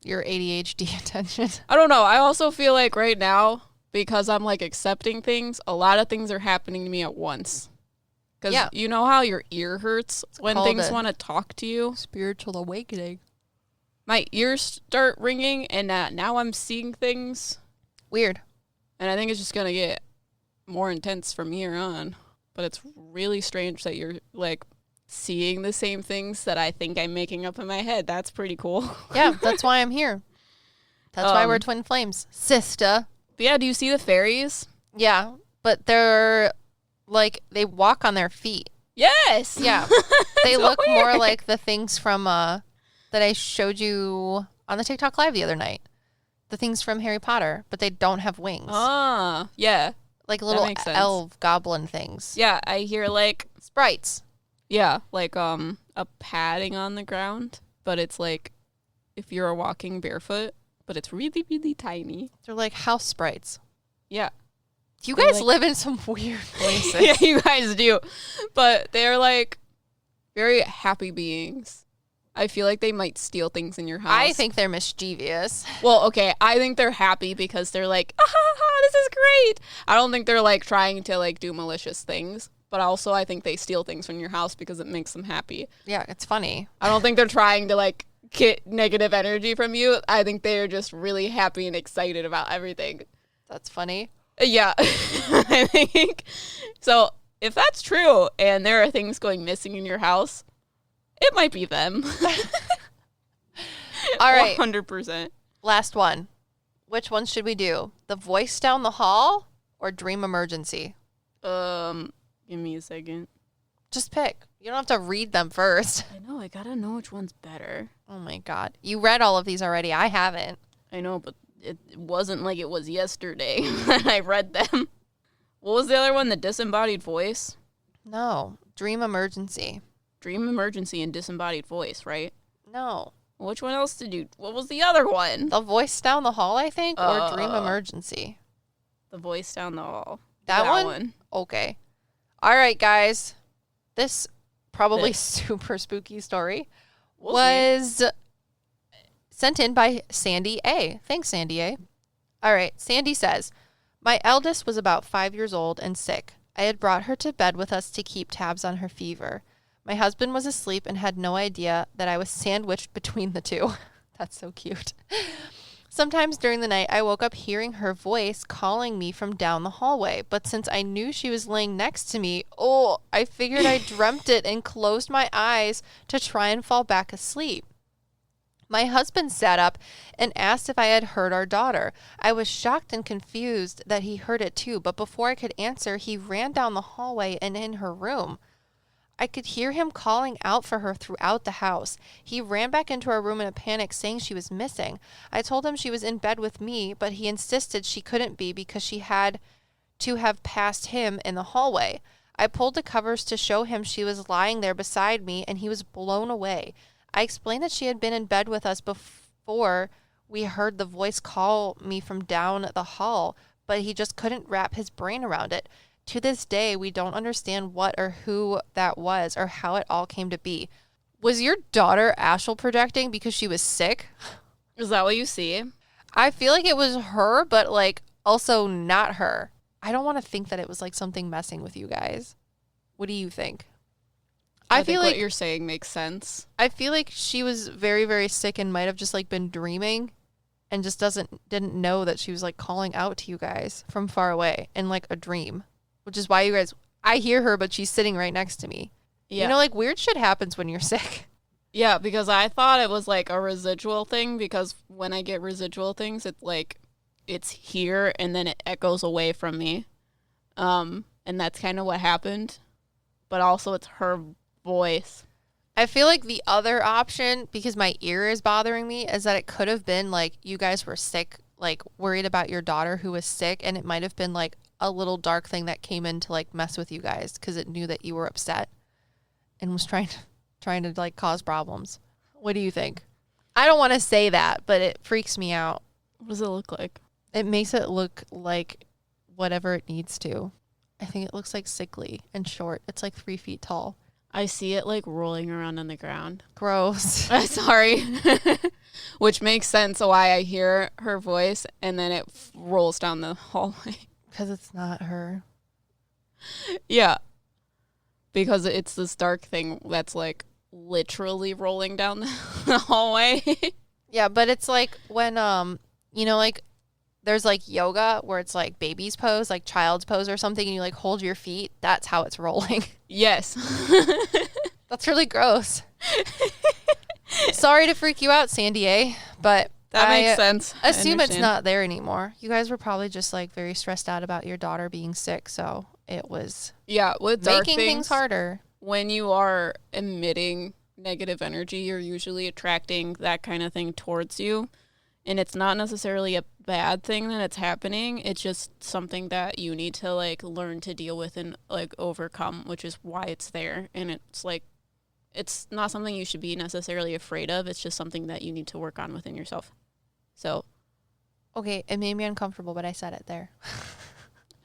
Your ADHD attention. I don't know. I also feel like right now, because I'm like accepting things, a lot of things are happening to me at once. Because you know how your ear hurts when things want to talk to you? Spiritual awakening. My ears start ringing, and now I'm seeing things. Weird. And I think it's just going to get more intense from here on. But it's really strange that you're, like, seeing the same things that I think I'm making up in my head. That's pretty cool. Yeah, that's why I'm here. That's why we're twin flames. Sister. But yeah, do you see the fairies? Yeah, but they're, like, they walk on their feet. Yes! Yeah. They look weird. more like the things from, that I showed you on the TikTok Live the other night. The things from Harry Potter, but they don't have wings. Ah, yeah. Like little elf goblin things. Yeah, I hear, like, sprites. Yeah, like a padding on the ground, but it's like if you're walking barefoot, but it's really, really tiny. They're like house sprites. Yeah. You guys live in some weird places. Yeah, you guys do. But they're like very happy beings. I feel like they might steal things in your house. I think they're mischievous. Well, okay, I think they're happy because they're like, ah, ha, ha, this is great. I don't think they're like trying to like do malicious things. But also, I think they steal things from your house because it makes them happy. Yeah, it's funny. I don't think they're trying to, like, get negative energy from you. I think they're just really happy and excited about everything. That's funny. Yeah. I think. So, if that's true and there are things going missing in your house, it might be them. All right. 100%. Last one. Which one should we do? The voice down the hall or dream emergency? Give me a second. Just pick. You don't have to read them first. I know. I gotta know which one's better. Oh, my God. You read all of these already. I haven't. I know, but it wasn't like it was yesterday when I read them. What was the other one? The disembodied voice? No. Dream emergency. Dream emergency and disembodied voice, right? No. Which one else did you... What was the other one? The voice down the hall, I think, or dream emergency. The voice down the hall. That one? Okay. All right, guys. This probably super spooky story was sent in by Sandy A. Thanks, Sandy A. All right. Sandy says, my eldest was about 5 years old and sick. I had brought her to bed with us to keep tabs on her fever. My husband was asleep and had no idea that I was sandwiched between the two. That's so cute. Sometimes during the night, I woke up hearing her voice calling me from down the hallway. But since I knew she was laying next to me, I figured I dreamt it and closed my eyes to try and fall back asleep. My husband sat up and asked if I had heard our daughter. I was shocked and confused that he heard it too, but before I could answer, he ran down the hallway and in her room. I could hear him calling out for her throughout the house. He ran back into our room in a panic, saying she was missing. I told him she was in bed with me, but he insisted she couldn't be because she had to have passed him in the hallway. I pulled the covers to show him she was lying there beside me, and he was blown away. I explained that she had been in bed with us before we heard the voice call me from down the hall, but he just couldn't wrap his brain around it. To this day, we don't understand what or who that was or how it all came to be. Was your daughter astral projecting because she was sick? Is that what you see? I feel like it was her, but like also not her. I don't want to think that it was like something messing with you guys. What do you think? I feel like what you're saying makes sense. I feel like she was very, very sick and might have just like been dreaming and just didn't know that she was like calling out to you guys from far away in like a dream, which is why you guys, I hear her, but she's sitting right next to me. Yeah. You know, like weird shit happens when you're sick. Yeah, because I thought it was like a residual thing, because when I get residual things, it's like it's here and then it echoes away from me. And that's kind of what happened. But also it's her voice. I feel like the other option, because my ear is bothering me, is that it could have been like you guys were sick, like worried about your daughter who was sick, and it might have been like a little dark thing that came in to like mess with you guys because it knew that you were upset and was trying to like cause problems. What do you think? I don't want to say that, but it freaks me out. What does it look like? It makes it look like whatever it needs to. I think it looks like sickly and short. It's like 3 feet tall. I see it like rolling around on the ground. Gross. Sorry. Which makes sense why I hear her voice and then it rolls down the hallway. Because it's not her. Yeah. Because it's this dark thing that's like literally rolling down the hallway. Yeah, but it's like when, you know, like there's like yoga where it's like baby's pose, like child's pose or something, and you like hold your feet. That's how it's rolling. Yes. That's really gross. Sorry to freak you out, Sandy A, but that makes sense. Assume it's not there anymore. You guys were probably just like very stressed out about your daughter being sick, so it was with making things harder. When you are emitting negative energy, you're usually attracting that kind of thing towards you. And it's not necessarily a bad thing that it's happening. It's just something that you need to like learn to deal with and like overcome, which is why it's there. And it's like, it's not something you should be necessarily afraid of. It's just something that you need to work on within yourself. So. Okay, it made me uncomfortable, but I said it there.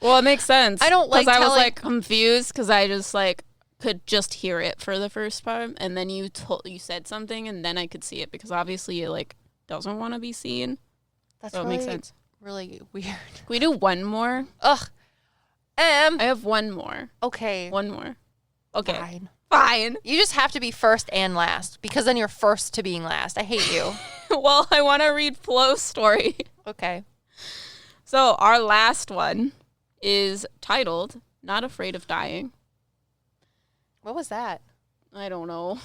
Well, it makes sense. I don't like I was like confused because I just like could just hear it for the first time. And then you said something and then I could see it because obviously it like doesn't want to be seen. That's so really, it makes sense. Really weird. Can we do one more? Ugh. I have one more. Okay. One more. Okay. Fine. You just have to be first and last because then you're first to being last. I hate you. Well, I want to read Flo's story. Okay. So our last one is titled Not Afraid of Dying. What was that? I don't know.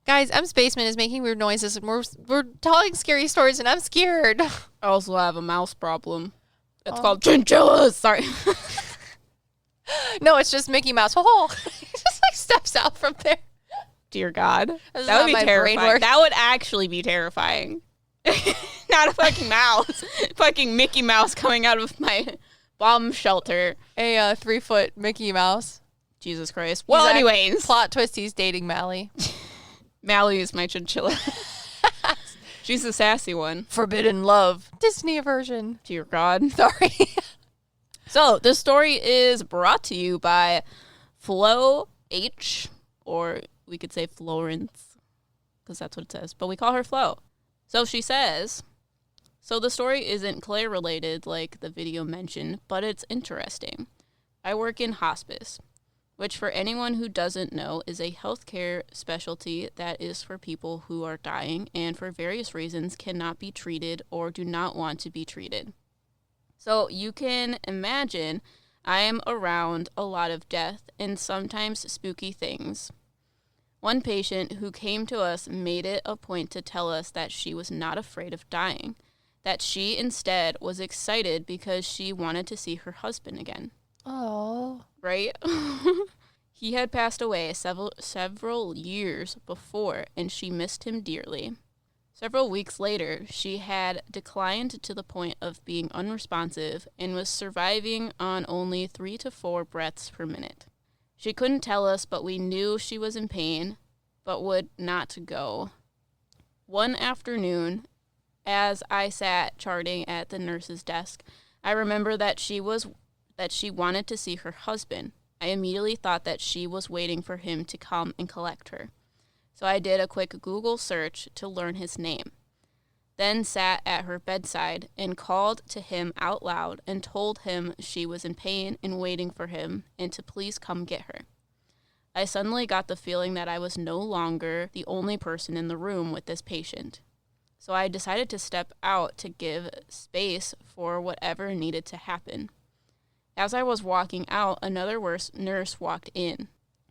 Guys, M's basement is making weird noises and we're telling scary stories and I'm scared. I also have a mouse problem. It's called chinchillas. Sorry. No, it's just Mickey Mouse. Oh, he just like steps out from there. Dear God. That would be terrifying. That would actually be terrifying. Not a fucking mouse. Fucking Mickey Mouse coming out of my bomb shelter. A 3-foot Mickey Mouse. Jesus Christ. Well, anyways. Plot twist, he's dating Mally. Mally is my chinchilla. She's the sassy one. Forbidden Love. Disney version. Dear God. Sorry. So, this story is brought to you by Flo H, or we could say Florence, because that's what it says, but we call her Flo. So she says, so the story isn't Claire related like the video mentioned, but it's interesting. I work in hospice, which for anyone who doesn't know is a healthcare specialty that is for people who are dying and for various reasons cannot be treated or do not want to be treated. So you can imagine I am around a lot of death and sometimes spooky things. One patient who came to us made it a point to tell us that she was not afraid of dying, that she instead was excited because she wanted to see her husband again. Oh. Right? He had passed away several years before, and she missed him dearly. Several weeks later, she had declined to the point of being unresponsive and was surviving on only 3 to 4 breaths per minute. She couldn't tell us, but we knew she was in pain, but would not go. One afternoon, as I sat charting at the nurse's desk, I remember that she wanted to see her husband. I immediately thought that she was waiting for him to come and collect her. So I did a quick Google search to learn his name. Then sat at her bedside and called to him out loud and told him she was in pain and waiting for him and to please come get her. I suddenly got the feeling that I was no longer the only person in the room with this patient. So I decided to step out to give space for whatever needed to happen. As I was walking out, another nurse walked in.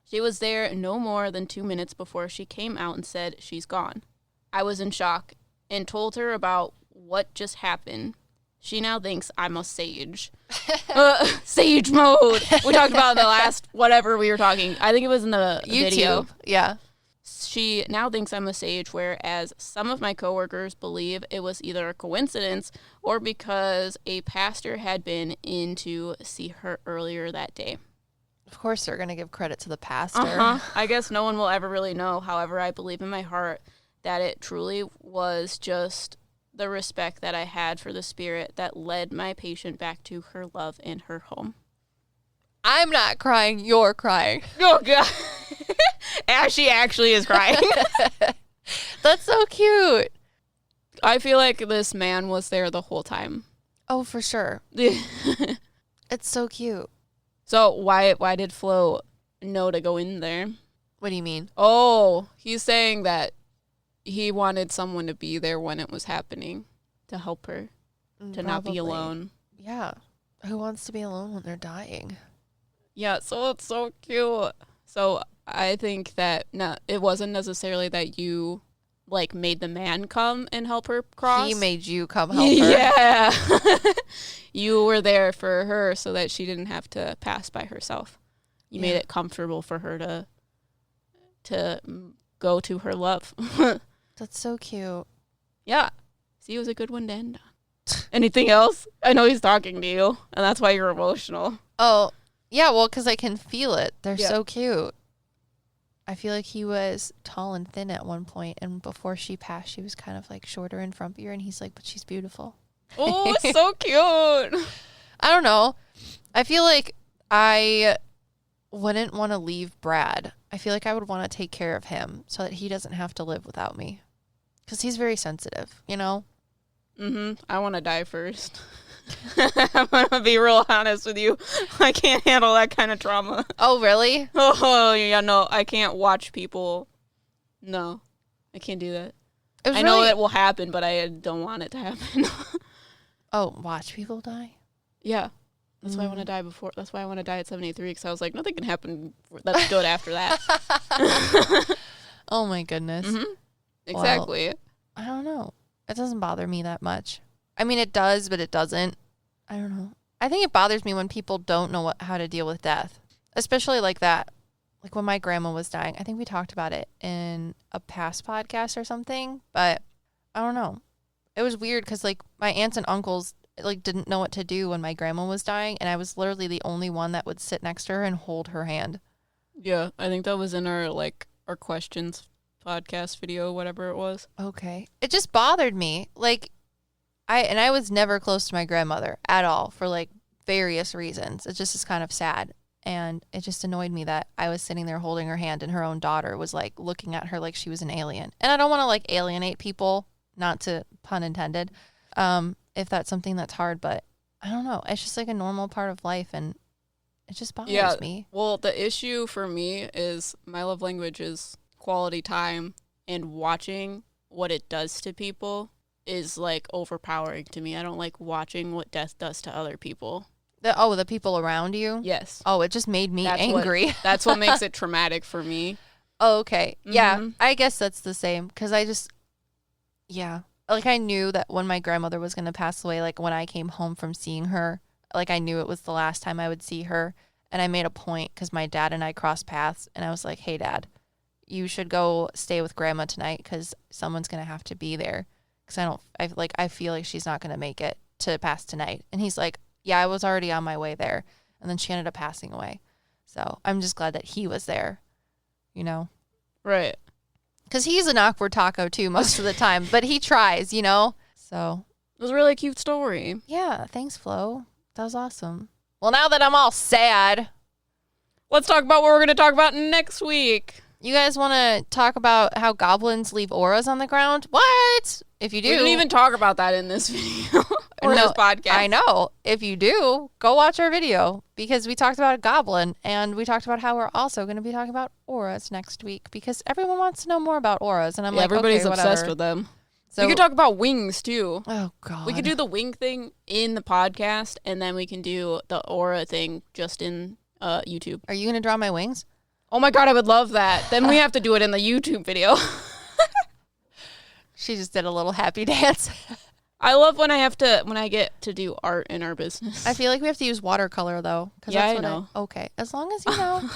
She was there no more than 2 minutes before she came out and said, "She's gone." I was in shock and told her about what just happened. She now thinks I'm a sage. Sage mode. We talked about in the last whatever we were talking. I think it was in the YouTube. video. Yeah. She now thinks I'm a sage, whereas some of my coworkers believe it was either a coincidence or because a pastor had been in to see her earlier that day. Of course they're going to give credit to the pastor. I guess no one will ever really know. However, I believe in my heart that it truly was just the respect that I had for the spirit that led my patient back to her love and her home. I'm not crying. You're crying. Oh, God. She actually is crying. That's so cute. I feel like this man was there the whole time. Oh, for sure. It's so cute. So why did Flo know to go in there? What do you mean? Oh, he's saying that he wanted someone to be there when it was happening to help her, to not be alone. Yeah. Who wants to be alone when they're dying? Yeah, so it's so cute. So I think that it wasn't necessarily that you like made the man come and help her cross. He made you come help her. Yeah. You were there for her so that she didn't have to pass by herself. You made it comfortable for her to go to her love. That's so cute. Yeah. See, it was a good one to end on. Anything else? I know he's talking to you, and that's why you're emotional. Oh, yeah, well, because I can feel it. They're so cute. I feel like he was tall and thin at one point, and before she passed, she was kind of like shorter and frumpier, and he's like, but she's beautiful. Oh, so cute. I don't know. I feel like I wouldn't want to leave Brad. I feel like I would want to take care of him so that he doesn't have to live without me. Because he's very sensitive, you know? I want to die first. I'm going to be real honest with you. I can't handle that kind of trauma. Oh, really? Oh, yeah, no. I can't watch people. No, I can't do that. I know it will happen, but I don't want it to happen. Oh, watch people die? Yeah. That's why I want to die before. That's why I want to die at 73, because I was like, nothing can happen that's good after that. Oh, my goodness. Exactly. Well, I don't know. It doesn't bother me that much. I mean, it does, but it doesn't. I don't know. I think it bothers me when people don't know how to deal with death, especially like that. Like when my grandma was dying. I think we talked about it in a past podcast or something, but I don't know. It was weird because like my aunts and uncles like didn't know what to do when my grandma was dying, and I was literally the only one that would sit next to her and hold her hand. Yeah, I think that was in our questions podcast video, whatever it was. Okay. It just bothered me. Like I was never close to my grandmother at all for like various reasons. It just is kind of sad. And it just annoyed me that I was sitting there holding her hand and her own daughter was like looking at her like she was an alien. And I don't want to like alienate people, not to pun intended, if that's something that's hard, but I don't know. It's just like a normal part of life and it just bothers me. Well, the issue for me is my love language is quality time, and watching what it does to people is like overpowering to me. I don't like watching what death does to other people. The people around you? Yes. Oh, it just made me angry. That's what makes it traumatic for me. Oh, okay. Yeah, I guess that's the same because like I knew that when my grandmother was going to pass away, like when I came home from seeing her, like I knew it was the last time I would see her. And I made a point because my dad and I crossed paths and I was like, hey, Dad, you should go stay with Grandma tonight because someone's going to have to be there. Because I feel like she's not going to make it to pass tonight. And he's like, yeah, I was already on my way there. And then she ended up passing away. So I'm just glad that he was there, you know? Right. Because he's an awkward taco too most of the time, but he tries, you know? So It was a really cute story. Yeah, thanks, Flo. That was awesome. Well, now that I'm all sad, let's talk about what we're going to talk about next week. You guys want to talk about how goblins leave auras on the ground? What? If you do... We didn't even talk about that in this video or this podcast. I know. If you do, go watch our video because we talked about a goblin and we talked about how we're also going to be talking about auras next week because everyone wants to know more about auras. And I'm like, everybody's okay, obsessed with them. So, we could talk about wings too. Oh, God. We could do the wing thing in the podcast and then we can do the aura thing just in YouTube. Are you going to draw my wings? Oh my God, I would love that. Then we have to do it in the YouTube video. She just did a little happy dance. I love when I get to do art in our business. I feel like we have to use watercolor though. Yeah, I know. Okay, as long as you know.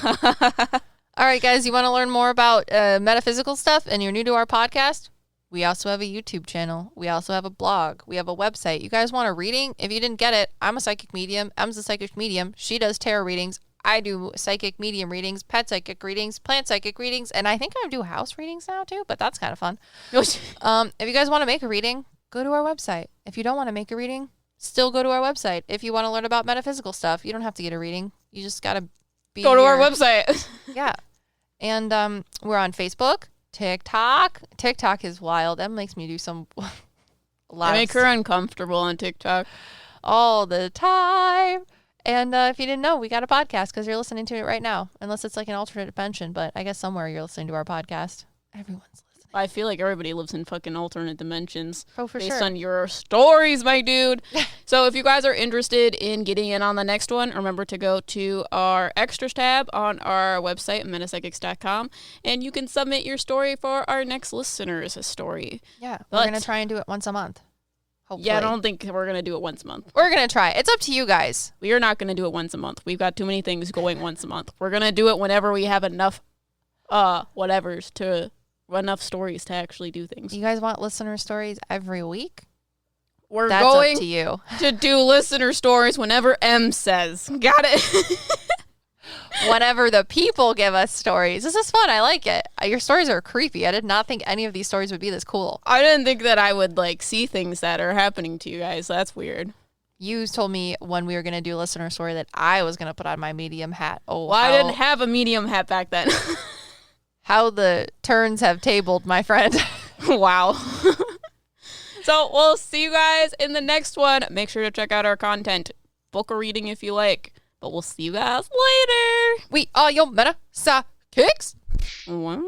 All right, guys, you want to learn more about metaphysical stuff and you're new to our podcast? We also have a YouTube channel. We also have a blog. We have a website. You guys want a reading? If you didn't get it, I'm a psychic medium. Em's a psychic medium. She does tarot readings. I do psychic medium readings, pet psychic readings, plant psychic readings, and I think I do house readings now too, but that's kind of fun. If you guys want to make a reading, go to our website. If you don't want to make a reading, still go to our website. If you want to learn about metaphysical stuff, you don't have to get a reading. You just got to go to our website. Yeah. And we're on Facebook, TikTok. TikTok is wild. That makes me do I make her uncomfortable on TikTok all the time. And if you didn't know, we got a podcast because you're listening to it right now. Unless it's like an alternate dimension, but I guess somewhere you're listening to our podcast. Everyone's listening. I feel like everybody lives in fucking alternate dimensions. Oh, for based sure. on your stories, my dude. So if you guys are interested in getting in on the next one, remember to go to our extras tab on our website, metapsyckics.com, and you can submit your story for our next listener's story. Yeah, we're going to try and do it once a month. Hopefully. Yeah, I don't think we're going to do it once a month. We're going to try. It's up to you guys. We are not going to do it once a month. We've got too many things going once a month. We're going to do it whenever we have enough enough stories to actually do things. You guys want listener stories every week? That's going up to you. To do listener stories whenever M says. Got it? Whenever the people give us stories. This is fun. I like it. Your stories are creepy. I did not think any of these stories would be this cool. I didn't think that I would see things that are happening to you guys. That's weird. You told me when we were going to do a listener story that I was going to put on my medium hat. Oh, well, I didn't have a medium hat back then. How the turns have tabled, my friend. Wow. So we'll see you guys in the next one. Make sure to check out our content. Book a reading if you like. But we'll see you guys later. We are your Meta PsycKicks. Wow.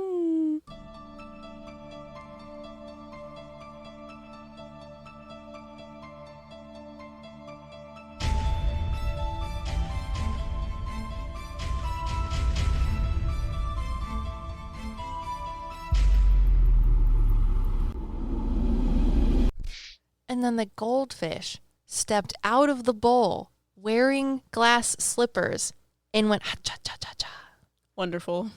And then the goldfish stepped out of the bowl wearing glass slippers and went ha-cha-cha-cha-cha. Wonderful.